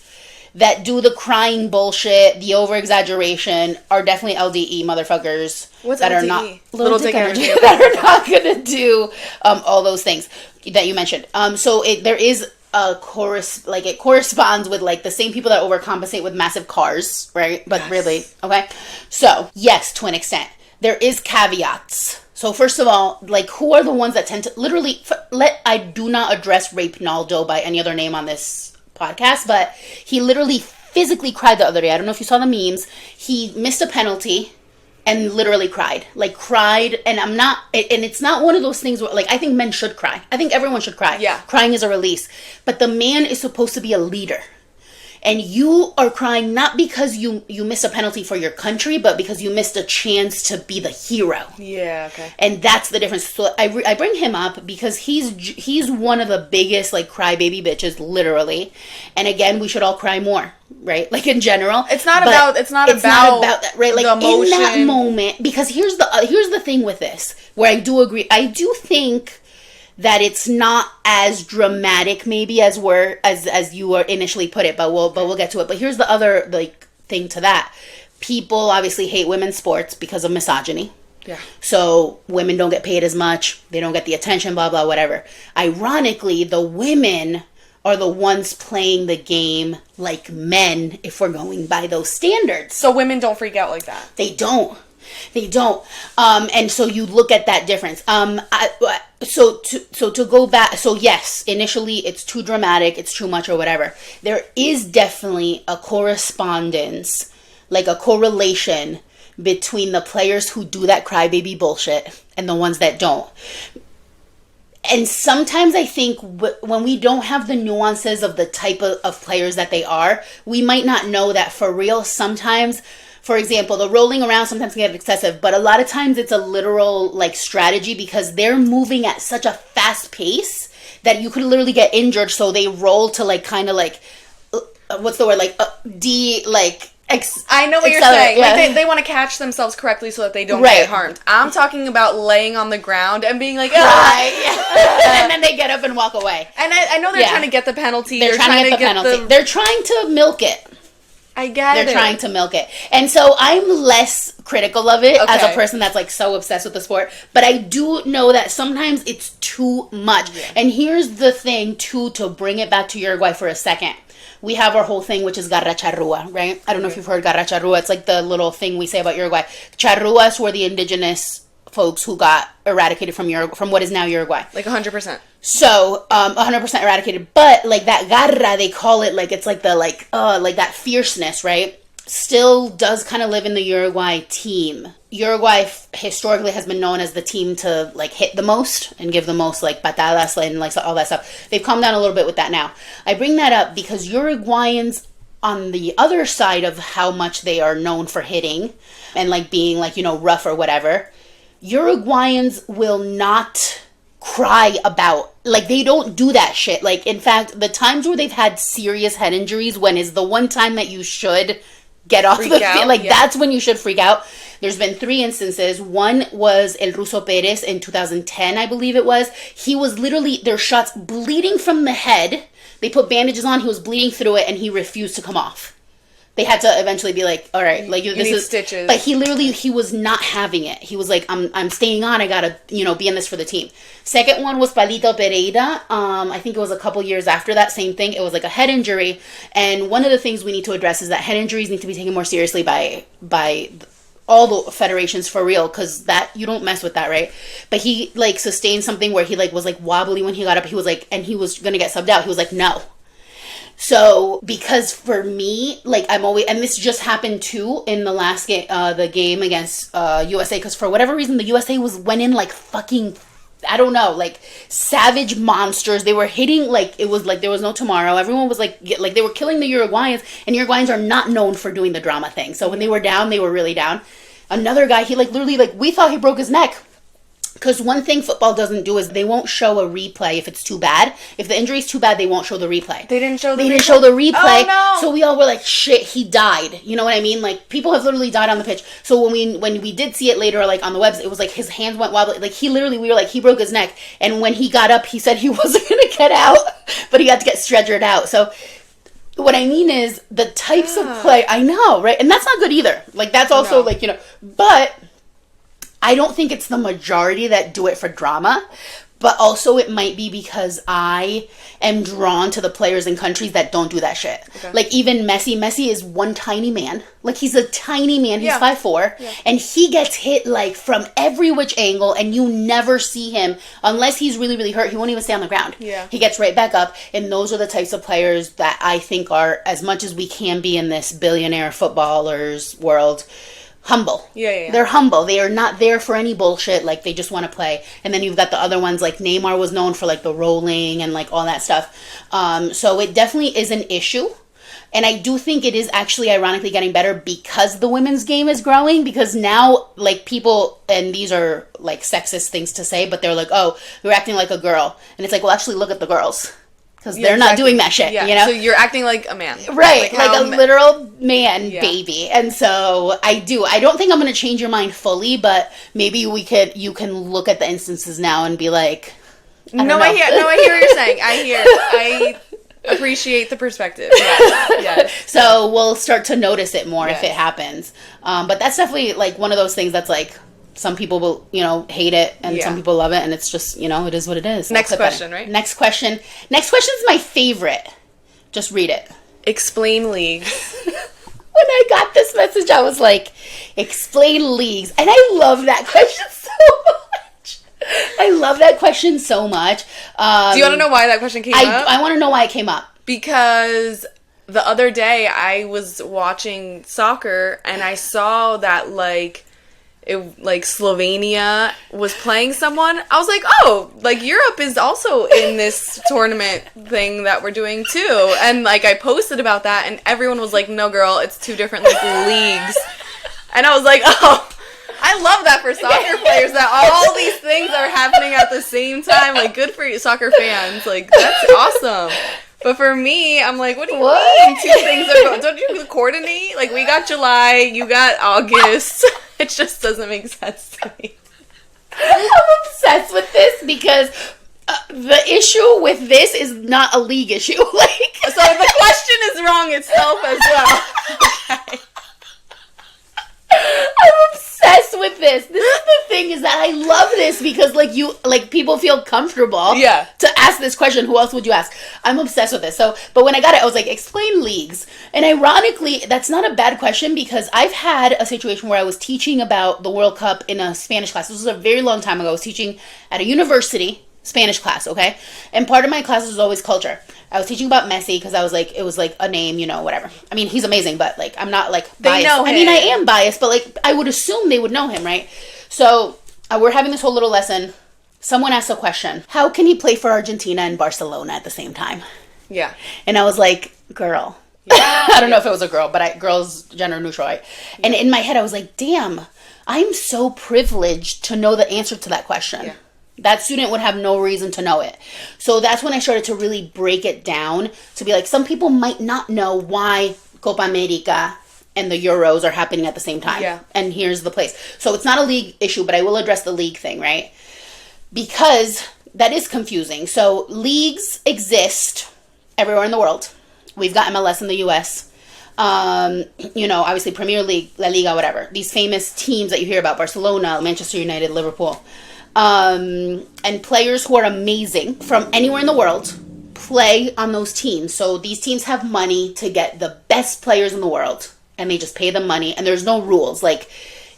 that do the crying bullshit, the over exaggeration, are definitely LDE motherfuckers. What's that LDE? Are not Little dick energy. that are not gonna do all those things that you mentioned. So there is a it corresponds with like the same people that overcompensate with massive cars, right? But Yes. really, okay. So yes, to an extent, there is caveats. So first of all, like, who are the ones that tend to literally I do not address Rape Naldo by any other name on this podcast, but he literally physically cried the other day. I don't know if you saw the memes. He missed a penalty and literally cried. And it's not one of those things where, like, I think men should cry. I think everyone should cry. Yeah. Crying is a release. But the man is supposed to be a leader. And you are crying not because you missed a penalty for your country, but because you missed a chance to be the hero. Yeah, okay. And that's the difference. So I bring him up because he's one of the biggest, like, crybaby bitches, literally. And again, we should all cry more, right? Like, in general. It's not about that, right? Like, the emotion. in that moment, because here's the thing with this, where I do agree. I do think that it's not as dramatic maybe as you were initially put it, but we'll get to it. But here's the other, like, thing to that. People obviously hate women's sports because of misogyny. Yeah. So women don't get paid as much, they don't get the attention, blah blah whatever. Ironically, the women are the ones playing the game like men, if we're going by those standards. So women don't freak out like that. They don't. And so you look at that difference. So to go back, so yes, initially it's too dramatic, it's too much or whatever. There is definitely a correspondence, like a correlation between the players who do that crybaby bullshit and the ones that don't. And sometimes I think when we don't have the nuances of the type of players that they are, we might not know that for real sometimes. For example, the rolling around sometimes can get excessive, but a lot of times it's a literal, like, strategy because they're moving at such a fast pace that you could literally get injured. So they roll to, like, kind of like, what's the word? Like, I know what you're saying. Yeah. Like they want to catch themselves correctly so that they don't get harmed. I'm talking about laying on the ground and being like, and then they get up and walk away. And I know they're trying to get the penalty. They're trying to get the penalty. They're trying to milk it. I get it. They're trying to milk it. And so I'm less critical of it as a person that's, like, so obsessed with the sport. But I do know that sometimes it's too much. Yeah. And here's the thing, too, to bring it back to Uruguay for a second. We have our whole thing, which is garra charrua, right? I don't know if you've heard garra charrua. It's like the little thing we say about Uruguay. Charruas were the indigenous folks who got eradicated from what is now Uruguay. Like 100%. So, 100% eradicated. But, like, that garra, they call it, like, it's like the, like that fierceness, right? Still does kind of live in the Uruguay team. Uruguay historically has been known as the team to, like, hit the most and give the most, like, patadas and, like, all that stuff. They've calmed down a little bit with that now. I bring that up because Uruguayans, on the other side of how much they are known for hitting and, like, being, like, you know, rough or whatever, Uruguayans will not cry about, like, they don't do that shit. Like, in fact, the times where they've had serious head injuries, when is the one time that you should get off the field, like, that's when you should freak out. There's been 3 instances. One was El Ruso Perez in 2010, I believe it was. He was literally, their shots bleeding from the head. They put bandages on, he was bleeding through it, and he refused to come off. They had to eventually be like, all right, like, this is stitches. But he was not having it. He was like, I'm staying on. I gotta, you know, be in this for the team. Second one was Palito Pereira. I think it was a couple years after that. Same thing. It was like a head injury. And one of the things we need to address is that head injuries need to be taken more seriously by all the federations for real, because that, you don't mess with that, right? But he, like, sustained something where he, like, was, like, wobbly when he got up. He was like, and he was gonna get subbed out. He was like, no. So, because for me, like, I'm always, and this just happened too in the last game, the game against USA, because for whatever reason, the USA went in like fucking, I don't know, like, savage monsters. They were hitting, like, it was like there was no tomorrow. Everyone was like they were killing the Uruguayans, and Uruguayans are not known for doing the drama thing. So when they were down, they were really down. Another guy, he, like, literally, like, we thought he broke his neck. Because one thing football doesn't do is they won't show a replay if it's too bad. If the injury's too bad, they won't show the replay. They didn't show the replay? They didn't show the replay. Oh, no. So we all were like, shit, he died. You know what I mean? Like, people have literally died on the pitch. So when we did see it later, like, on the webs, it was like his hands went wobbly. Like, we were like, he broke his neck. And when he got up, he said he wasn't going to get out. But he had to get stretchered out. So what I mean is the types of play, I know, right? And that's not good either. Like, that's also, like, you know, but I don't think it's the majority that do it for drama, but also it might be because I am drawn to the players in countries that don't do that shit. Okay. Like, even Messi is one tiny man. Like, he's a tiny man. He's 5'4", and he gets hit, like, from every which angle, and you never see him, unless he's really, really hurt, he won't even stay on the ground. Yeah. He gets right back up, and those are the types of players that I think are, as much as we can be in this billionaire footballers world, humble. Yeah. They're humble. They are not there for any bullshit. Like, they just want to play. And then you've got the other ones, like Neymar was known for, like, the rolling and, like, all that stuff. So it definitely is an issue. And I do think it is actually ironically getting better because the women's game is growing. Because now, like, people, and these are, like, sexist things to say, but they're like, oh, you're acting like a girl. And it's like, well, actually, look at the girls. Because they're not doing that shit, you know? So you're acting like a man. Right, like a literal man baby. And so I don't think I'm going to change your mind fully, but maybe you can look at the instances now and be like, I hear what you're saying. I appreciate the perspective. Yes. So we'll start to notice it more if it happens. But that's definitely, like, one of those things that's, like, some people will, you know, hate it, and some people love it, and it's just, you know, it is what it is. Next question, right? Next question. Next question is my favorite. Just read it. Explain leagues. When I got this message, I was like, explain leagues. And I love that question so much. I love that question so much. Do you want to know why that question came up? I want to know why it came up. Because the other day I was watching soccer, and I saw that, like Slovenia was playing someone. I was like, oh, like, Europe is also in this tournament thing that we're doing too. And, like, I posted about that, and everyone was like, no, girl, it's two different, like, leagues. And I was like, oh, I love that for soccer players, that all these things are happening at the same time. Like, good for you, soccer fans. Like, that's awesome. But for me, I'm like, what do you mean? Two things are going? Don't you coordinate? Like, we got July, you got August. It just doesn't make sense to me. I'm obsessed with this because the issue with this is not a league issue. Like, so the question is wrong itself as well. Okay. I'm obsessed with this. This is the thing, is that I love this because, like, people feel comfortable to ask this question. Who else would you ask? I'm obsessed with this. So, but when I got it, I was like, explain leagues. And ironically, that's not a bad question because I've had a situation where I was teaching about the World Cup in a Spanish class. This was a very long time ago. I was teaching at a university Spanish class, okay? And part of my class was always culture. I was teaching about Messi because I was like, it was like a name, you know, whatever. I mean, he's amazing, but, like, I'm not, like, biased. They know him. I mean, I am biased, but, like, I would assume they would know him, right? So we're having this whole little lesson. Someone asked a question. How can he play for Argentina and Barcelona at the same time? Yeah. And I was like, girl. I don't know if it was a girl, but girl's gender neutral, right? And in my head, I was like, damn, I'm so privileged to know the answer to that question. Yeah. That student would have no reason to know it. So that's when I started to really break it down to be like, some people might not know why Copa America and the Euros are happening at the same time. Yeah. And here's the place. So it's not a league issue, but I will address the league thing, right? Because that is confusing. So leagues exist everywhere in the world. We've got MLS in the US. You know, obviously Premier League, La Liga, whatever. These famous teams that you hear about, Barcelona, Manchester United, Liverpool. And players who are amazing from anywhere in the world play on those teams. So these teams have money to get the best players in the world, and they just pay them money, and there's no rules. Like,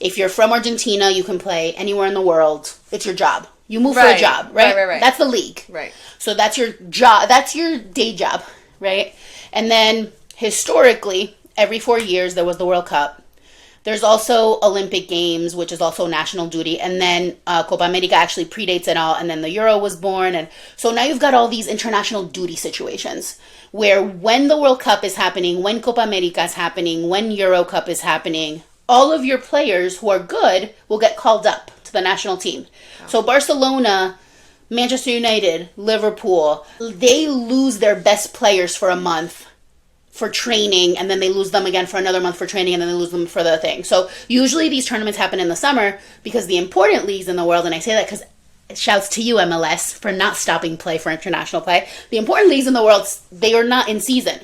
if you're from Argentina, you can play anywhere in the world. It's your job. You move for a job, right? Right. That's the league. Right. So that's your job. That's your day job, right? And then historically, every 4 years, there was the World Cup. There's also Olympic Games, which is also national duty. And then Copa America actually predates it all. And then the Euro was born. And so now you've got all these international duty situations where when the World Cup is happening, when Copa America is happening, when Euro Cup is happening, all of your players who are good will get called up to to the national team. So Barcelona, Manchester United, Liverpool, they lose their best players for a month for training, and then they lose them again for another month for training, and then they lose them for the thing. So usually these tournaments happen in the summer because the important leagues in the world, and I say that because shouts to you, MLS, for not stopping play for international play. The important leagues in the world, they are not in season.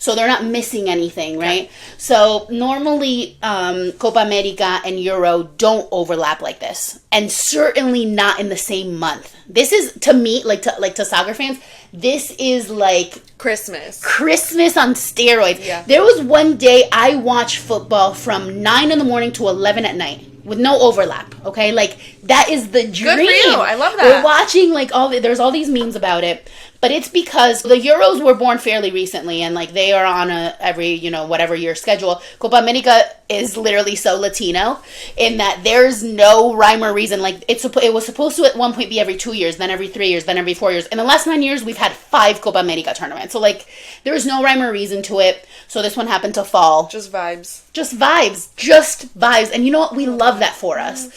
So they're not missing anything, right? Okay. So normally Copa America and Euro don't overlap like this. And certainly not in the same month. This is, to me, like to soccer fans, this is like Christmas on steroids. Yeah. There was one day I watched football from 9 in the morning to 11 at night with no overlap, okay? Like, that is the dream. Good for you. I love that. We're watching, like, there's all these memes about it. But it's because the Euros were born fairly recently, and like they are on a every, whatever year schedule. Copa America is literally so Latino in that there's no rhyme or reason. Like it was supposed to at one point be every 2 years, then every 3 years, then every 4 years. In the last 9 years, we've had 5 Copa America tournaments. So like there's no rhyme or reason to it. So this one happened to fall. Just vibes. Just vibes. And you know what? We love that for us.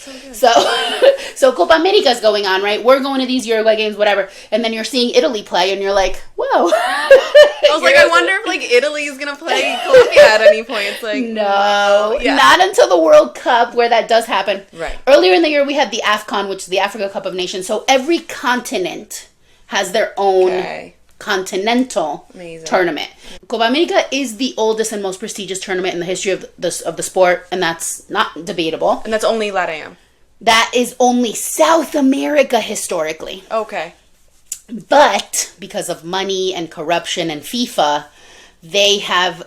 So Copa America is going on, right? We're going to these Uruguay games, whatever. And then you're seeing Italy play and you're like, whoa. I was like, I wonder if like Italy is going to play Colombia at any point. It's like, no, not until the World Cup where that does happen. Right. Earlier in the year, we had the AFCON, which is the Africa Cup of Nations. So every continent has their own continental tournament. Copa America is the oldest and most prestigious tournament in the history of the sport, and that's not debatable. And that's only LATAM. That is only South America historically. Okay. But because of money and corruption and FIFA, they have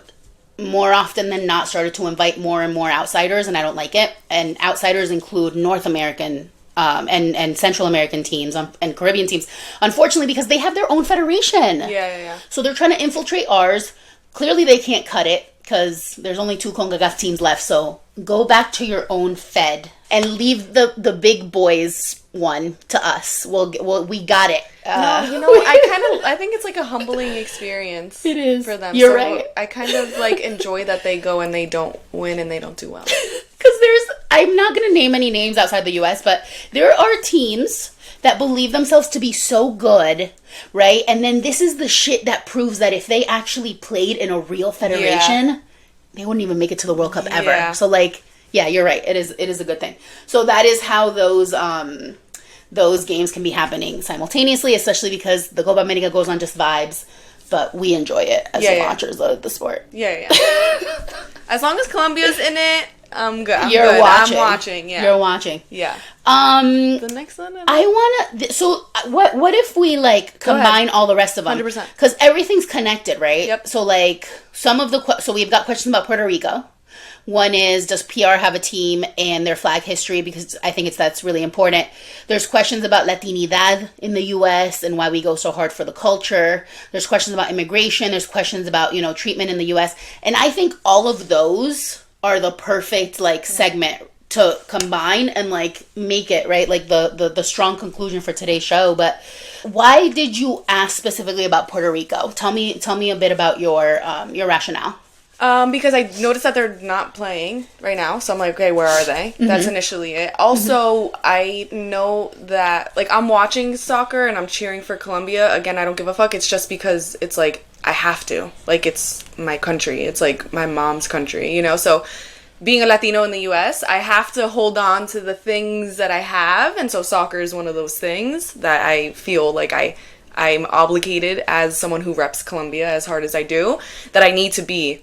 more often than not started to invite more and more outsiders, and I don't like it. And outsiders include North American and Central American teams and Caribbean teams, unfortunately, because they have their own federation. Yeah. So they're trying to infiltrate ours. Clearly, they can't cut it because there's only 2 CONCACAF teams left. So go back to your own Fed and leave the big boys one to us. We got it. I think it's like a humbling experience. It is for them. You're right. I kind of like enjoy that they go and they don't win and they don't do well. Because I'm not going to name any names outside the U.S., but there are teams that believe themselves to be so good, right? And then this is the shit that proves that if they actually played in a real federation, they wouldn't even make it to the World Cup ever. Yeah. So like, yeah, you're right. It is a good thing. So that is how those games can be happening simultaneously, especially because the Copa America goes on just vibes, but we enjoy it as the watchers of the sport. Yeah. As long as Colombia's in it, I'm good. I'm watching. Yeah. You're watching. Yeah. The next one. I wanna. So what if we like combine all the rest of them? 100%. Because everything's connected, right? Yep. So like so we've got questions about Puerto Rico. One is, does PR have a team and their flag history? Because I think that's really important. There's questions about latinidad in the U.S. and why we go so hard for the culture. There's questions about immigration. There's questions about, treatment in the U.S. And I think all of those are the perfect, segment to combine and, make it, right? Like, the strong conclusion for today's show. But why did you ask specifically about Puerto Rico? Tell me a bit about your rationale. Because I noticed that they're not playing right now, so I'm like, okay, where are they? Mm-hmm. That's initially it. Also, I know that, I'm watching soccer and I'm cheering for Colombia. Again, I don't give a fuck. It's just because it's, I have to. It's my country. It's, my mom's country, So, being a Latino in the U.S., I have to hold on to the things that I have, and so soccer is one of those things that I feel like I'm obligated as someone who reps Colombia as hard as I do, that I need to be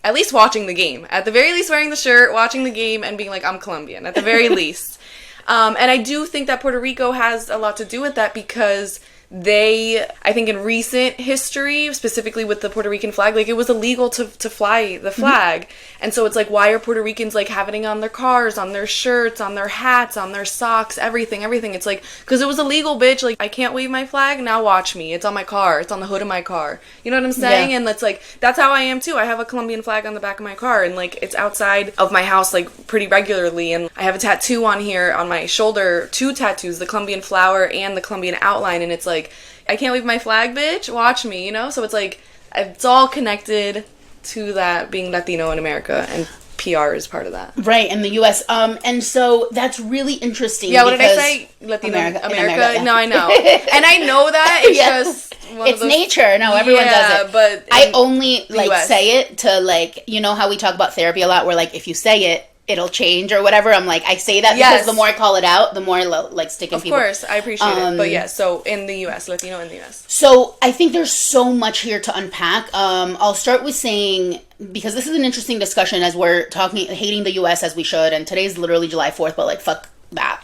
at least watching the game. At the very least wearing the shirt, watching the game, and being like, I'm Colombian, at the very least. And I do think that Puerto Rico has a lot to do with that because I think in recent history, specifically with the Puerto Rican flag, it was illegal to fly the flag. Mm-hmm. And so it's why are Puerto Ricans, having it on their cars, on their shirts, on their hats, on their socks, everything. It's because it was illegal, bitch. I can't wave my flag, now watch me. It's on my car. It's on the hood of my car. You know what I'm saying? Yeah. And that's how I am too. I have a Colombian flag on the back of my car, and it's outside of my house, pretty regularly. And I have a tattoo on here on my shoulder, 2 tattoos, the Colombian flower and the Colombian outline, and it's I can't wave my flag, bitch. Watch me, So it's all connected to that being Latino in America and PR is part of that. Right, in the U.S. And so that's really interesting. Yeah, what did I say? Latino America. Yeah. No, I know. And I know that. It's just it's nature. No, everyone does it. But I only like US. say it to like, you know how we talk about therapy a lot where like if you say it, it'll change or whatever. I'm like, I say that because the more I call it out, the more like sticking people. Of course, I appreciate it. But yeah, so in the U.S., Latino in the U.S. So I think there's so much here to unpack. I'll start with saying, because this is an interesting discussion as we're talking, hating the U.S. as we should, and today's literally July 4th, but like, fuck that.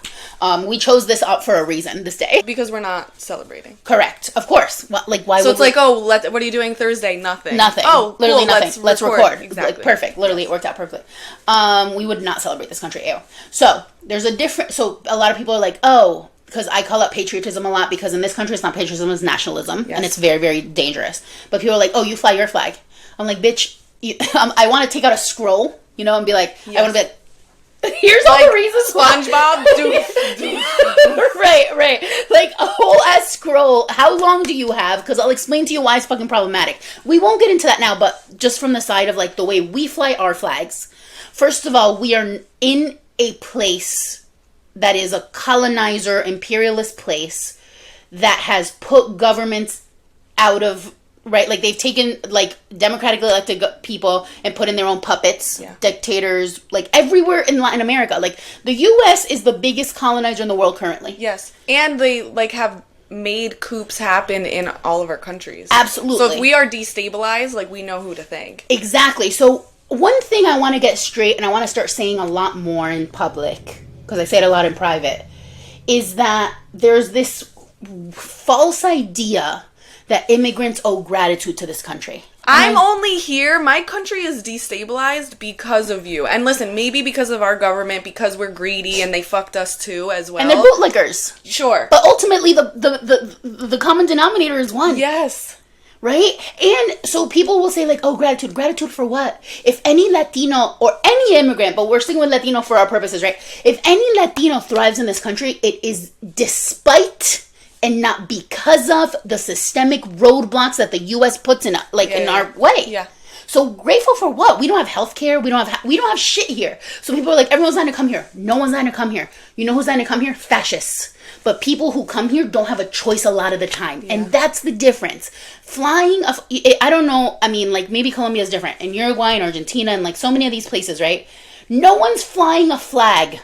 We chose this up for a reason this day. Because we're not celebrating. Correct. Of course. Like, why so would it's like, oh, what are you doing Thursday? Nothing. Nothing. Oh, literally cool, nothing. Let's record. Exactly. Like, perfect. Literally, it worked out perfectly. We would not celebrate this country. Ew. So, there's a different... So, a lot of people are like, oh... Because I call it patriotism a lot, because in this country, it's not patriotism, it's nationalism. Yes. And it's very, very dangerous. But people are like, oh, you fly your flag. I'm like, bitch, I want to take out a scroll, you know, and be like, I want to be like, here's all the reasons SpongeBob. Right. Like a whole ass scroll. How long do you have? Because I'll explain to you why it's fucking problematic. We won't get into that now, but just from the side of like the way we fly our flags. First of all, we are in a place that is a colonizer, imperialist place that has put governments out of... Right, like they've taken like democratically elected people and put in their own puppets, dictators, like everywhere in Latin America. Like the U.S. is the biggest colonizer in the world currently. Yes, and they like have made coups happen in all of our countries. Absolutely. So if we are destabilized, like we know who to thank. Exactly. So one thing I want to get straight, and I want to start saying a lot more in public, because I say it a lot in private, is that there's this false idea that immigrants owe gratitude to this country. I'm only here. My country is destabilized because of you. And listen, maybe because of our government, because we're greedy and they fucked us too as well. And they're bootlickers. Sure. But ultimately, the common denominator is one. Yes. Right? And so people will say like, oh, gratitude. Gratitude for what? If any Latino or any immigrant, but we're sticking with Latino for our purposes, right? If any Latino thrives in this country, it is despite... and not because of the systemic roadblocks that the U.S. puts in our way. Yeah. So grateful for what? We don't have healthcare. We don't have shit here. So people are like, everyone's not to come here. No one's not to come here. You know who's not to come here? Fascists. But people who come here don't have a choice a lot of the time. Yeah. And that's the difference. Flying, I don't know. I mean, like maybe Colombia is different. In Uruguay and Argentina and like so many of these places, right? No one's flying a flag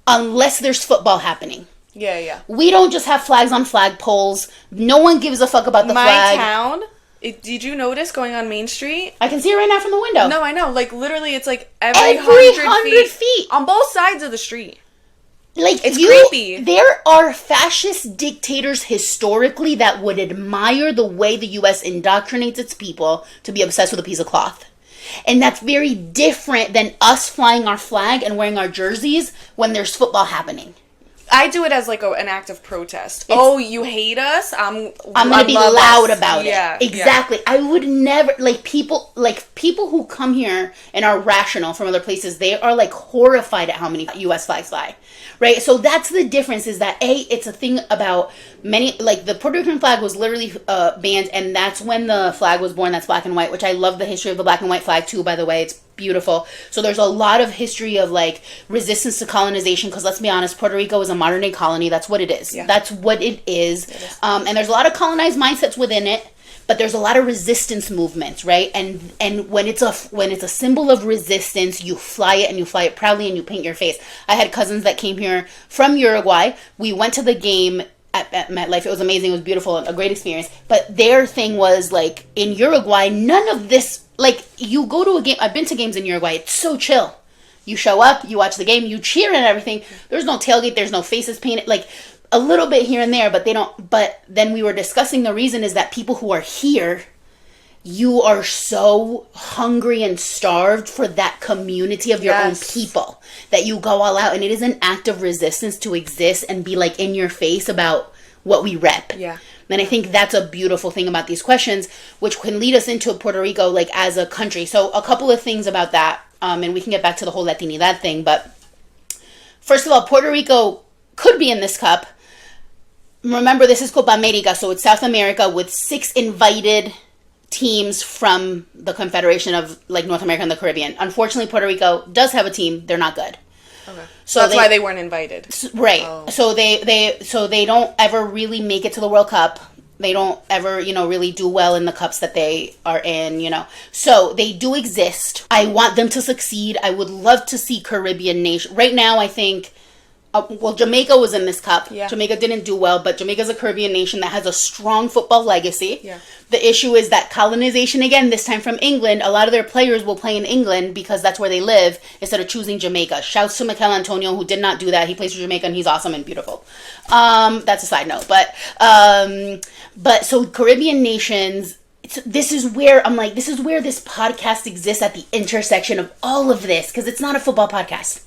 unless there's football happening. Yeah. We don't just have flags on flagpoles. No one gives a fuck about the flag. My town, did you notice going on Main Street? I can see it right now from the window. No, I know. Like, literally, it's like every 100 feet. On both sides of the street. Like, it's creepy. There are fascist dictators historically that would admire the way the U.S. indoctrinates its people to be obsessed with a piece of cloth. And that's very different than us flying our flag and wearing our jerseys when there's football happening. I do it as like an act of protest. You hate us? I'm gonna be loud about it. Yeah, exactly. Yeah. I would never people who come here and are rational from other places. They are like horrified at how many U.S. flags fly, right? So that's the difference. Is that it's a thing about many, like the Puerto Rican flag was literally banned, and that's when the flag was born. That's black and white, which I love the history of the black and white flag too. By the way, it's beautiful. So there's a lot of history of like resistance to colonization, because let's be honest, Puerto Rico is a modern day colony. That's what it is. Yeah. That's what it is. And there's a lot of colonized mindsets within it, but there's a lot of resistance movements, right? And when it's a symbol of resistance, you fly it, and you fly it proudly, and you paint your face. I had cousins that came here from Uruguay. We went to the game at MetLife. It was amazing. It was beautiful. A great experience. But their thing was like, in Uruguay, none of this, like, you go to a game. I've been to games in Uruguay. It's so chill. You show up, you watch the game, you cheer and everything. There's no tailgate. There's no faces painted. Like, a little bit here and there, but they don't. But then we were discussing the reason is that people who are here, you are so hungry and starved for that community of your own people that you go all out. And it is an act of resistance to exist and be like in your face about what we rep. Yeah. And I think that's a beautiful thing about these questions, which can lead us into Puerto Rico, like as a country. So a couple of things about that, and we can get back to the whole latinidad thing. But first of all, Puerto Rico could be in this cup. Remember, this is Copa America, so it's South America with 6 invited teams from the Confederation of like North America and the Caribbean. Unfortunately, Puerto Rico does have a team. They're not good. Okay. So that's why they weren't invited. Right. Oh. So they don't ever really make it to the World Cup. They don't ever, really do well in the cups that they are in, So they do exist. I want them to succeed. I would love to see Caribbean nation. Right now, I think, Jamaica was in this cup. Yeah. Jamaica didn't do well, but Jamaica's a Caribbean nation that has a strong football legacy. Yeah. The issue is that colonization, again, this time from England, a lot of their players will play in England because that's where they live instead of choosing Jamaica. Shouts to Mikel Antonio, who did not do that. He plays for Jamaica and he's awesome and beautiful. That's a side note. But so Caribbean nations, this is where I'm like, this is where this podcast exists at the intersection of all of this, because it's not a football podcast.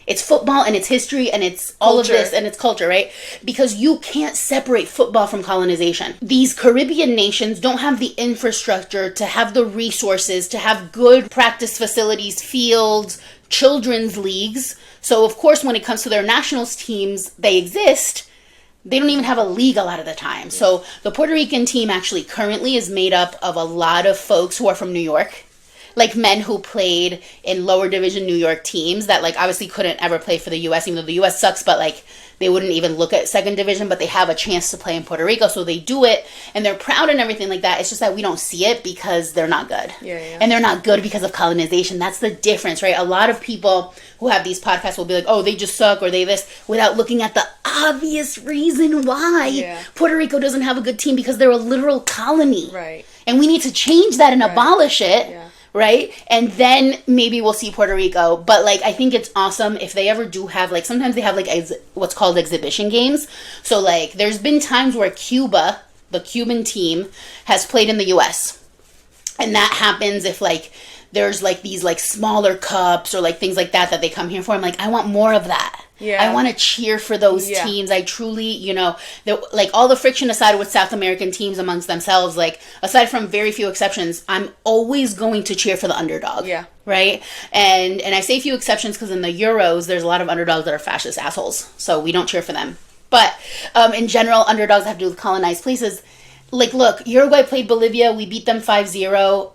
It's football and it's history and it's all culture. Of this and it's culture, right? Because you can't separate football from colonization. These Caribbean nations don't have the infrastructure to have the resources, to have good practice facilities, fields, children's leagues. So, of course, when it comes to their nationals teams, they exist. They don't even have a league a lot of the time. So the Puerto Rican team actually currently is made up of a lot of folks who are from New York. Like men who played in lower division New York teams that like obviously couldn't ever play for the U.S. even though the U.S. sucks, but like they wouldn't even look at second division, but they have a chance to play in Puerto Rico, so they do it and they're proud and everything like that. It's just that we don't see it because they're not good. Yeah. And they're not good because of colonization. That's the difference, right? A lot of people who have these podcasts will be like, oh, they just suck or they this, without looking at the obvious reason why Puerto Rico doesn't have a good team, because they're a literal colony. Right. And we need to change that and abolish it. Yeah. Right? And then maybe we'll see Puerto Rico. But, like, I think it's awesome if they ever do have, like, sometimes they have, like, what's called exhibition games. So, like, there's been times where Cuba, the Cuban team, has played in the U.S. And that happens if, like, there's, like, these, like, smaller cups or, like, things like that they come here for. I'm like, I want more of that. Yeah. I want to cheer for those teams. I truly, like all the friction aside with South American teams amongst themselves, like aside from very few exceptions, I'm always going to cheer for the underdog. Yeah. Right? And I say few exceptions because in the Euros, there's a lot of underdogs that are fascist assholes. So we don't cheer for them. But in general, underdogs have to do with colonized places. Like, look, Uruguay played Bolivia. We beat them 5-0.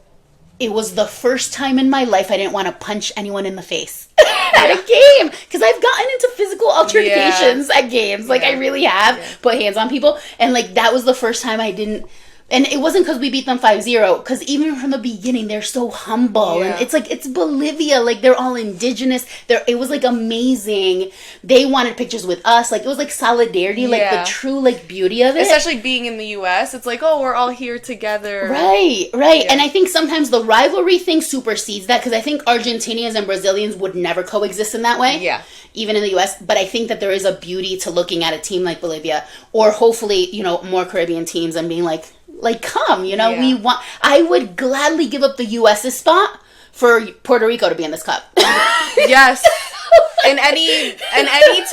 It was the first time in my life I didn't want to punch anyone in the face at a game, because I've gotten into physical altercations at games. Like, I really have put hands on people. And, like, that was the first time I didn't. And it wasn't because we beat them 5-0, because even from the beginning, they're so humble. Yeah. And it's like, it's Bolivia. Like, they're all indigenous. It was, like, amazing. They wanted pictures with us. Like, it was, like, solidarity, like, the true, like, beauty of it. Especially being in the U.S., it's like, oh, we're all here together. Right. Yeah. And I think sometimes the rivalry thing supersedes that, because I think Argentinians and Brazilians would never coexist in that way. Yeah. Even in the U.S. But I think that there is a beauty to looking at a team like Bolivia, or hopefully, more Caribbean teams, and being like, come, I would gladly give up the U.S.'s spot for Puerto Rico to be in this cup. Yes. And any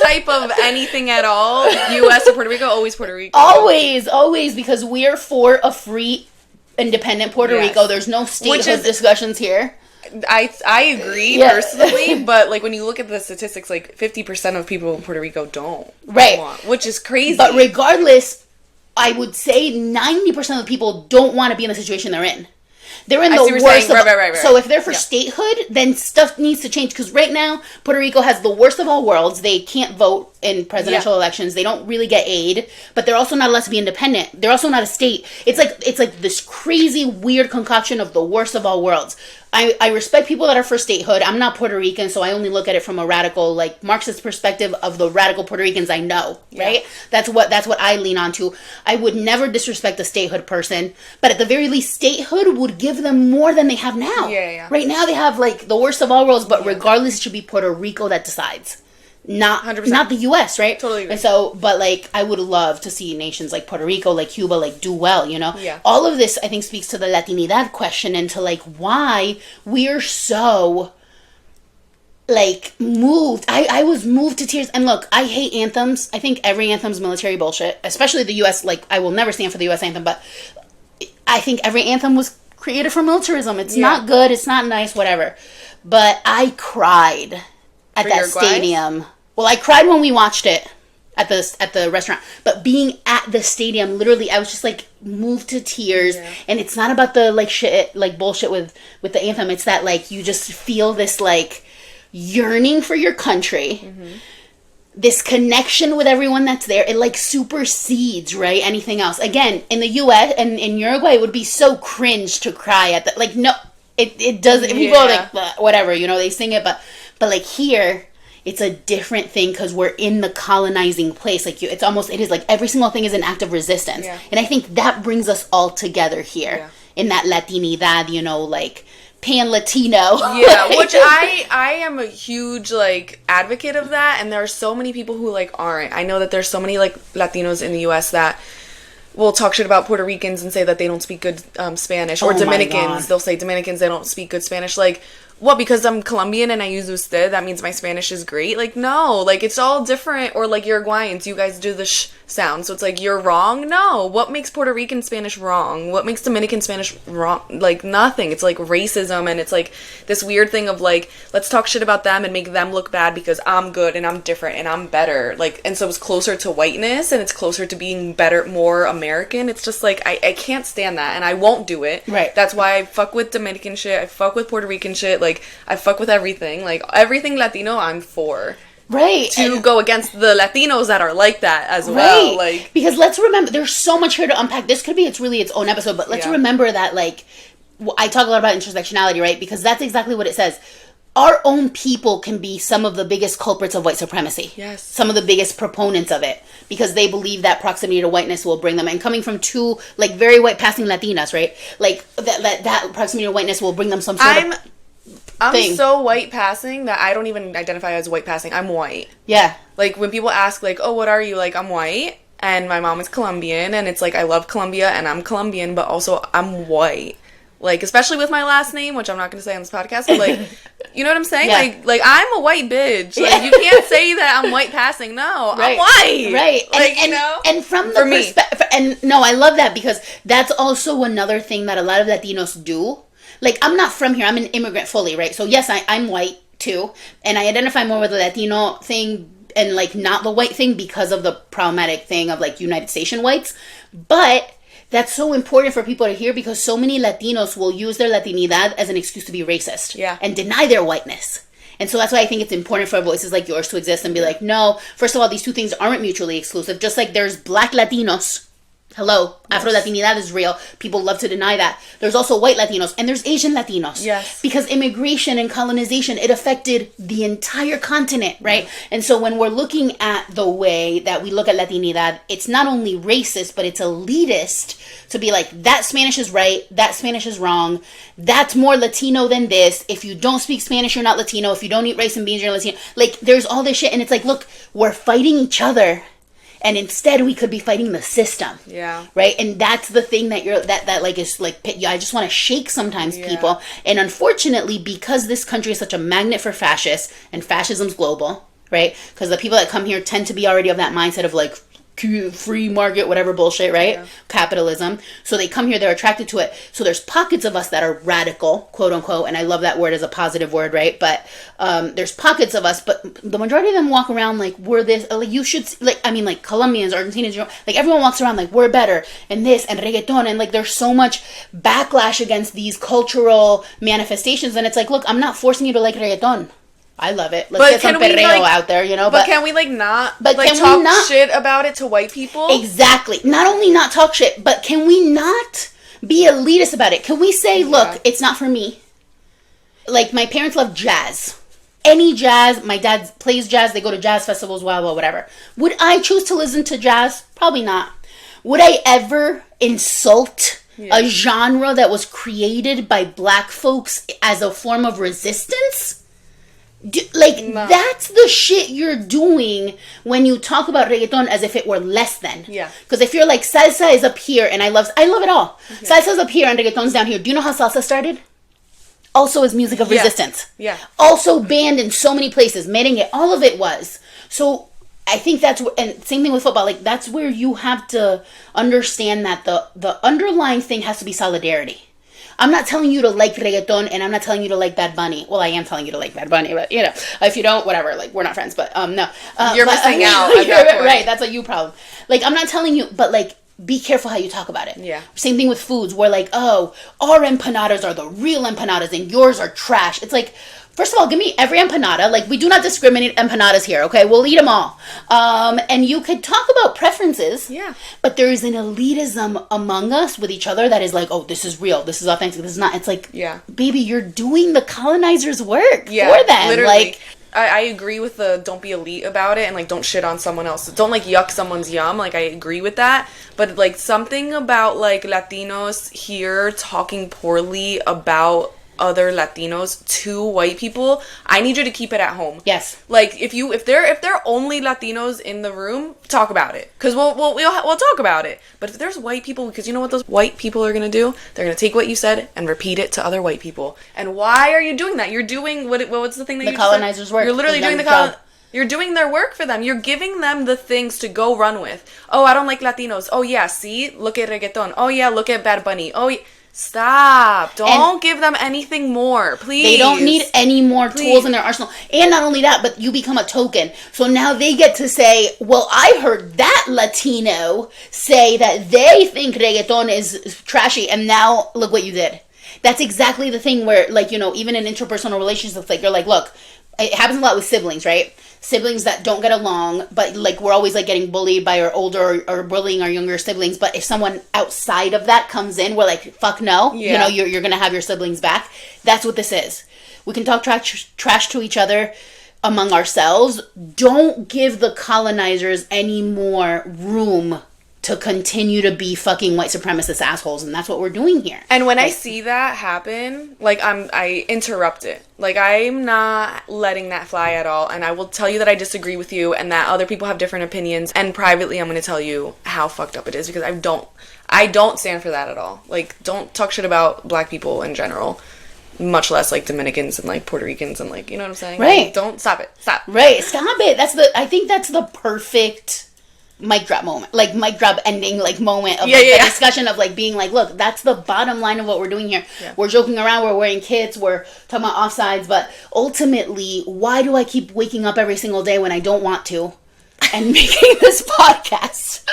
type of anything at all, U.S. or Puerto Rico, always Puerto Rico. Always, because we're for a free, independent Puerto Rico. There's no statehood discussions here. I agree personally, but like when you look at the statistics, like 50% of people in Puerto Rico don't want, which is crazy. But regardless, I would say 90% of the people don't want to be in the situation they're in. They're in the worst. Right. So if they're for statehood, then stuff needs to change. Because right now, Puerto Rico has the worst of all worlds. They can't vote in presidential elections. They don't really get aid, but they're also not allowed to be independent. They're also not a state. It's like this crazy, weird concoction of the worst of all worlds. I respect people that are for statehood. I'm not Puerto Rican, so I only look at it from a radical, like, Marxist perspective of the radical Puerto Ricans I know, right? That's what I lean on to. I would never disrespect a statehood person, but at the very least, statehood would give them more than they have now. Yeah. Right now, they have, like, the worst of all worlds, but regardless, it should be Puerto Rico that decides. Not 100%. Not the U.S., right? Totally agree. And so, but, like, I would love to see nations like Puerto Rico, like Cuba, like, do well, Yeah. All of this, I think, speaks to the latinidad question and to, like, why we're so, like, moved. I was moved to tears. And look, I hate anthems. I think every anthem's military bullshit, especially the U.S. Like, I will never stand for the U.S. anthem, but I think every anthem was created for militarism. It's not good. It's not nice, whatever. But I cried at that stadium. Well, I cried when we watched it. at the restaurant, but being at the stadium, literally, I was just like moved to tears. And it's not about the like shit, like bullshit with the anthem. It's that like you just feel this like yearning for your country, this connection with everyone that's there. It like supersedes, right, anything else. Again, in the U.S. and in Uruguay, it would be so cringe to cry at that. Like, no, it does. People are like, whatever, you know, they sing it, but like here, it's a different thing because we're in the colonizing place. Like, it is like every single thing is an act of resistance. And I think that brings us all together here in that latinidad, you know, like pan-Latino. Which I am a huge, like, advocate of that, and there are so many people who, like, aren't. I know that there's so many, like, Latinos in the U.S. that will talk shit about Puerto Ricans and say that they don't speak good Spanish, or Dominicans, they'll say Dominicans, they don't speak good Spanish. Like, what, because I'm Colombian and I use usted, that means my Spanish is great? Like, no, like, it's all different. Or, like, Uruguayans, you guys do the sh sound, so it's like, you're wrong? No. What makes Puerto Rican Spanish wrong? What makes Dominican Spanish wrong? Like, nothing. It's, like, racism, and it's, like, this weird thing of, like, let's talk shit about them and make them look bad because I'm good and I'm different and I'm better. Like, and so it's closer to whiteness, and it's closer to being better, more American. It's just, like, I can't stand that, and I won't do it. Right. That's why I fuck with Dominican shit, I fuck with Puerto Rican shit, like, I fuck with everything. Like, everything Latino, I'm for. Right. To go against the Latinos that are like that as well. Like, because let's remember, there's so much here to unpack. This could be it's really its own episode, but let's remember that, like, I talk a lot about intersectionality, right? Because that's exactly what it says. Our own people can be some of the biggest culprits of white supremacy. Yes. Some of the biggest proponents of it. Because they believe that proximity to whiteness will bring them. And coming from two, like, very white-passing Latinas, right? Like, that proximity to whiteness will bring them some sort of I'm thing. so white passing that I don't even identify as white passing. I'm white. Yeah. Like, when people ask, like, oh, what are you? Like, I'm white, and my mom is Colombian, and it's like, I love Colombia, and I'm Colombian, but also I'm white. Like, especially with my last name, which I'm not going to say on this podcast, but, like, you know what I'm saying? Yeah. Like, I'm a white bitch. Like, you can't say that I'm white passing. No, right. I'm white. Right. Like, and, you know? And from the perspective, and no, I love that, because that's also another thing that a lot of Latinos do. Like, I'm not from here. I'm an immigrant fully, right? So, yes, I'm white, too. And I identify more with the Latino thing and, like, not the white thing because of the problematic thing of, like, United Station whites. But that's so important for people to hear, because so many Latinos will use their Latinidad as an excuse to be racist. Yeah. And deny their whiteness. And so that's why I think it's important for voices like yours to exist and be like, no, first of all, these two things aren't mutually exclusive. Just like there's Black Latinos. Hello, yes. Afro-Latinidad is real. People love to deny that. There's also white Latinos, and there's Asian Latinos. Yes. Because immigration and colonization, it affected the entire continent, right? And so when we're looking at the way that we look at Latinidad, it's not only racist, but it's elitist to be like, that Spanish is right, that Spanish is wrong, that's more Latino than this. If you don't speak Spanish, you're not Latino. If you don't eat rice and beans, you're Latino. Like, there's all this shit, and it's like, look, we're fighting each other. And instead, we could be fighting the system. Yeah. Right? And that's the thing that that like is like, I just want to shake sometimes people. And unfortunately, because this country is such a magnet for fascists, and fascism's global, right? Because the people that come here tend to be already of that mindset of like, free market, whatever bullshit, right? Yeah. Capitalism. So they come here, they're attracted to it. So there's pockets of us that are radical, quote unquote, and I love that word as a positive word, right? But there's pockets of us, but the majority of them walk around like, we're this, like, you should, like, I mean, like, Colombians, Argentinians, like, everyone walks around like, we're better, and this, and reggaeton, and like, there's so much backlash against these cultural manifestations, and it's like, look, I'm not forcing you to like reggaeton. I love it. Let's get some perreo out there, you know. But can we, like, not, but like, talk shit about it to white people? Exactly. Not only not talk shit, but can we not be elitist about it? Can we say, look, it's not for me. Like, my parents love jazz. Any jazz. My dad plays jazz. They go to jazz festivals, blah, blah, whatever. Would I choose to listen to jazz? Probably not. Would I ever insult a genre that was created by black folks as a form of resistance? No. That's the shit you're doing when you talk about reggaeton as if it were less than. Yeah. Because if you're like, salsa is up here, and I love it all. Yeah. Salsa's up here and reggaeton's down here. Do you know how salsa started? Also as music of resistance. Yeah. Also banned in so many places. Merengue, all of it was. So I think that's, and same thing with football, like, that's where you have to understand that the underlying thing has to be solidarity. I'm not telling you to like reggaeton, and I'm not telling you to like Bad Bunny. Well, I am telling you to like Bad Bunny, but you know, if you don't, whatever. Like, we're not friends, but no. You're missing out. At that point. Right, that's a you problem. Like, I'm not telling you, but like, be careful how you talk about it. Yeah. Same thing with foods, where like, oh, our empanadas are the real empanadas and yours are trash. It's like, first of all, give me every empanada. Like, we do not discriminate empanadas here, okay? We'll eat them all. And you could talk about preferences. Yeah. But there is an elitism among us with each other that is like, oh, this is real. This is authentic. This is not. It's like, yeah, baby, you're doing the colonizers' work for them. Literally. Like, I agree with the don't be elite about it and, like, don't shit on someone else. Don't, like, yuck someone's yum. Like, I agree with that. But, like, something about, like, Latinos here talking poorly about other Latinos to white people, I need you to keep it at home. Yes. Like, if they're only Latinos in the room, talk about it. Because we'll talk about it. But if there's white people, because you know what those white people are going to do? They're going to take what you said and repeat it to other white people. And why are you doing that? You're doing, what's the thing that the colonizers' work. You're literally doing you're doing their work for them. You're giving them the things to go run with. Oh, I don't like Latinos. Oh, yeah, see? Look at reggaeton. Oh, yeah, look at Bad Bunny. Oh, yeah. Stop. Don't give them anything more, please. They don't need any more tools in their arsenal. And not only that, but you become a token. So now they get to say, well, I heard that Latino say that they think reggaeton is trashy, and now look what you did. That's exactly the thing where, like, you know, even in interpersonal relationships, like, you're like, look, it happens a lot with siblings, right? Siblings that don't get along, but like we're always like getting bullied by our older or bullying our younger siblings. But if someone outside of that comes in, we're like, fuck no. Yeah. You know, you're gonna have your siblings back. That's what this is. We can talk trash to each other among ourselves. Don't give the colonizers any more room to continue to be fucking white supremacist assholes, and that's what we're doing here. And when I see that happen, like, I interrupt it. Like, I'm not letting that fly at all, and I will tell you that I disagree with you and that other people have different opinions, and privately I'm going to tell you how fucked up it is, because I don't stand for that at all. Like, don't talk shit about black people in general, much less like Dominicans and like Puerto Ricans and, like, you know what I'm saying? Right. Like, don't stop it. Stop. Right. Stop it. I think that's the perfect mic drop moment, like mic drop ending, like moment of the discussion of like being like, look, that's the bottom line of what we're doing here. Yeah. We're joking around, we're wearing kits, we're talking about offsides, but ultimately, why do I keep waking up every single day when I don't want to and making this podcast?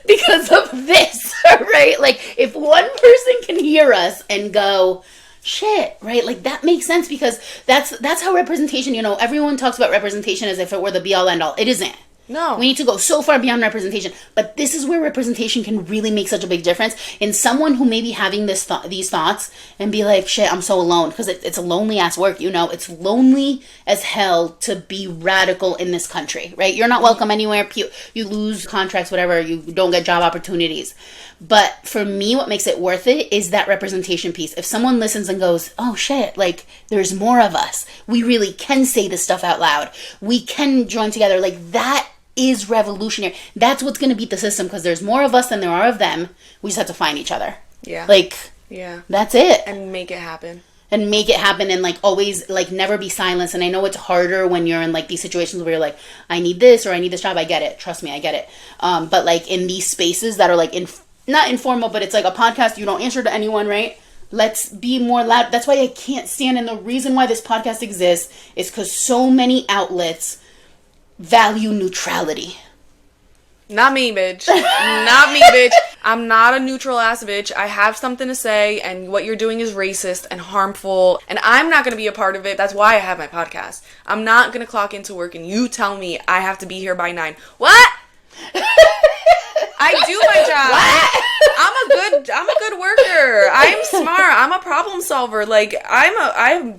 Because of this, right? Like, if one person can hear us and go, shit, right? Like, that makes sense, because that's how representation, you know, everyone talks about representation as if it were the be all end all. It isn't. No. We need to go so far beyond representation. But this is where representation can really make such a big difference in someone who may be having these thoughts and be like, shit, I'm so alone. Because it's a lonely ass work, you know. It's lonely as hell to be radical in this country, right? You're not welcome anywhere. You lose contracts, whatever. You don't get job opportunities. But for me, what makes it worth it is that representation piece. If someone listens and goes, oh shit, like, there's more of us. We really can say this stuff out loud. We can join together. Like, that is revolutionary. That's what's going to beat the system, because there's more of us than there are of them. We just have to find each other. Yeah. Like, yeah. That's it. And make it happen. And make it happen, and like always, like, never be silenced. And I know it's harder when you're in like these situations where you're like, I need this or I need this job. I get it. Trust me, I get it. But like in these spaces that are like not informal, but it's like a podcast, you don't answer to anyone, right? Let's be more loud. That's why I can't stand, and the reason why this podcast exists is because so many outlets value neutrality. Not me, bitch. Not me, bitch. I'm not a neutral ass bitch. I have something to say, and what you're doing is racist and harmful, and I'm not going to be a part of it. That's why I have my podcast. I'm not going to clock into work and you tell me I have to be here by 9. What? I do my job. What? I'm a good worker. I'm smart. I'm a problem solver. Like,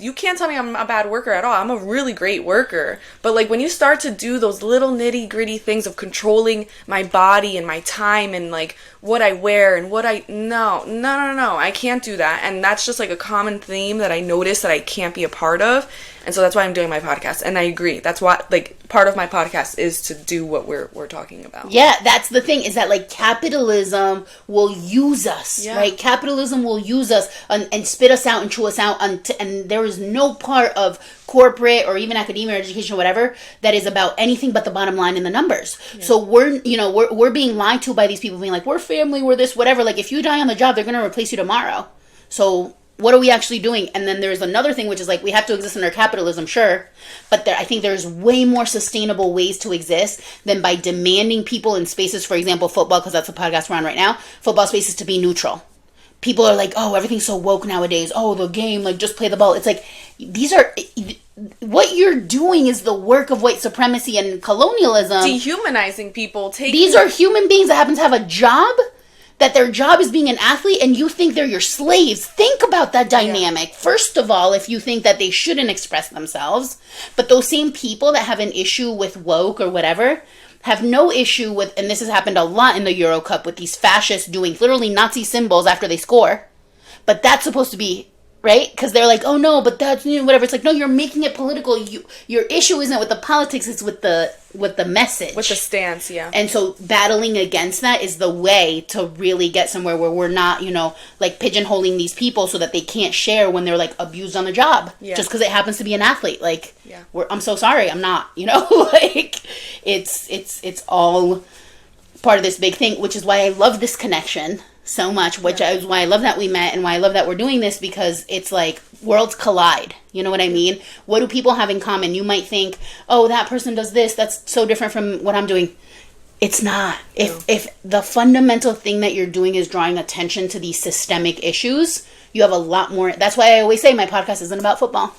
you can't tell me I'm a bad worker at all. I'm a really great worker. But like, when you start to do those little nitty gritty things of controlling my body and my time and like what I wear and no, I can't do that. And that's just like a common theme that I notice that I can't be a part of. And so that's why I'm doing my podcast. And I agree. That's what, like, part of my podcast is to do what we're talking about. Yeah, that's the thing, is that, like, capitalism will use us, right? Capitalism will use us and spit us out and chew us out, and there is no part of corporate or even academia or education or whatever that is about anything but the bottom line and the numbers. Yeah. So we're being lied to by these people being like, we're family, we're this, whatever. Like, if you die on the job, they're going to replace you tomorrow. So what are we actually doing? And then there's another thing, which is like, we have to exist under capitalism, sure, but I think there's way more sustainable ways to exist than by demanding people in spaces, for example, football, because that's the podcast we're on right now, football spaces, to be neutral. People are like, oh, everything's so woke nowadays. Oh, the game, like, just play the ball. It's like, what you're doing is the work of white supremacy and colonialism. Dehumanizing people. These are human beings that happen to have a job, that their job is being an athlete, and you think they're your slaves. Think about that dynamic. Yeah. First of all, if you think that they shouldn't express themselves, but those same people that have an issue with woke or whatever have no issue with, and this has happened a lot in the Euro Cup, with these fascists doing literally Nazi symbols after they score. But that's supposed to be, right? Because they're like, oh no, but that's, whatever. It's like, no, you're making it political. Your issue isn't with the politics, it's with the message. With the stance, yeah. And so battling against that is the way to really get somewhere where we're not, like, pigeonholing these people so that they can't share when they're, like, abused on the job. Yeah. Just because it happens to be an athlete. Like, yeah. I'm so sorry, I'm not, like, it's all part of this big thing, which is why I love this connection so much, which is why I love that we met, and why I love that we're doing this, because it's like worlds collide. You know what I mean? What do people have in common? You might think, oh, that person does this, that's so different from what I'm doing. It's not. If the fundamental thing that you're doing is drawing attention to these systemic issues, you have a lot more. That's why I always say my podcast isn't about football.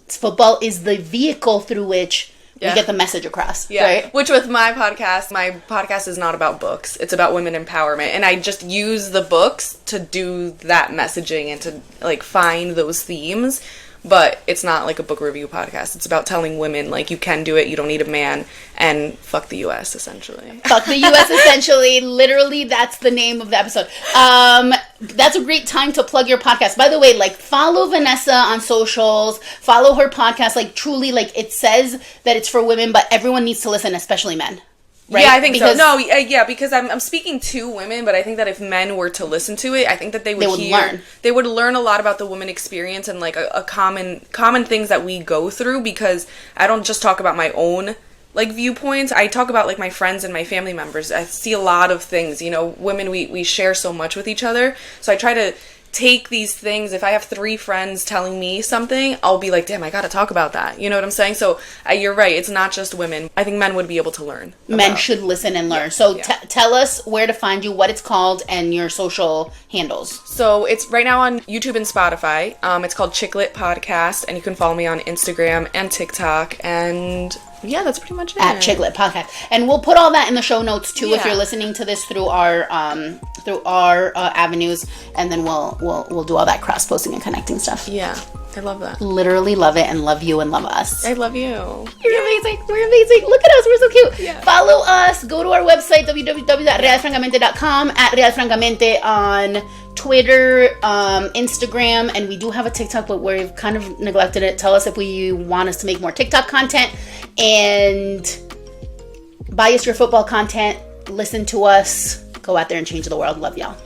Football is the vehicle through which we get the message across. Yeah. Right? Which with my podcast is not about books. It's about women empowerment. And I just use the books to do that messaging and to, like, find those themes. But it's not like a book review podcast. It's about telling women, like, you can do it, you don't need a man, and fuck the U.S., essentially. Fuck the U.S., essentially. Literally, that's the name of the episode. That's a great time to plug your podcast. By the way, like, follow Vanessa on socials. Follow her podcast. Like, truly, like, it says that it's for women, but everyone needs to listen, especially men. Right? Yeah, I think so. No, yeah, because I'm speaking to women, but I think that if men were to listen to it, I think that they would learn. They would learn a lot about the woman experience and, like, a common things that we go through, because I don't just talk about my own, like, viewpoints. I talk about, like, my friends and my family members. I see a lot of things, women, we share so much with each other. So I try to take these things. If I have 3 friends telling me something, I'll be like, damn, I gotta talk about that. You know what I'm saying? So you're right, it's not just women. I think men would be able to learn. Men should listen and learn. So tell us where to find you, what it's called, and your social handles. So it's right now on YouTube and Spotify. It's called Chicklet Podcast, and you can follow me on Instagram and TikTok, and yeah, that's pretty much it. At Chicklet Podcast. And we'll put all that in the show notes too, if you're listening to this through our avenues, and then we'll do all that cross posting and connecting stuff. Yeah, I love that. Literally love it, and love you and love us. I love you. You're amazing. We're amazing. Look at us. We're so cute. Yeah. Follow us. Go to our website, www.realfrancamente.com, at realfrancamente on Twitter, Instagram, and we do have a TikTok, but we've kind of neglected it. Tell us if we want us to make more TikTok content, and buy us your football content. Listen to us. Go out there and change the world. Love y'all.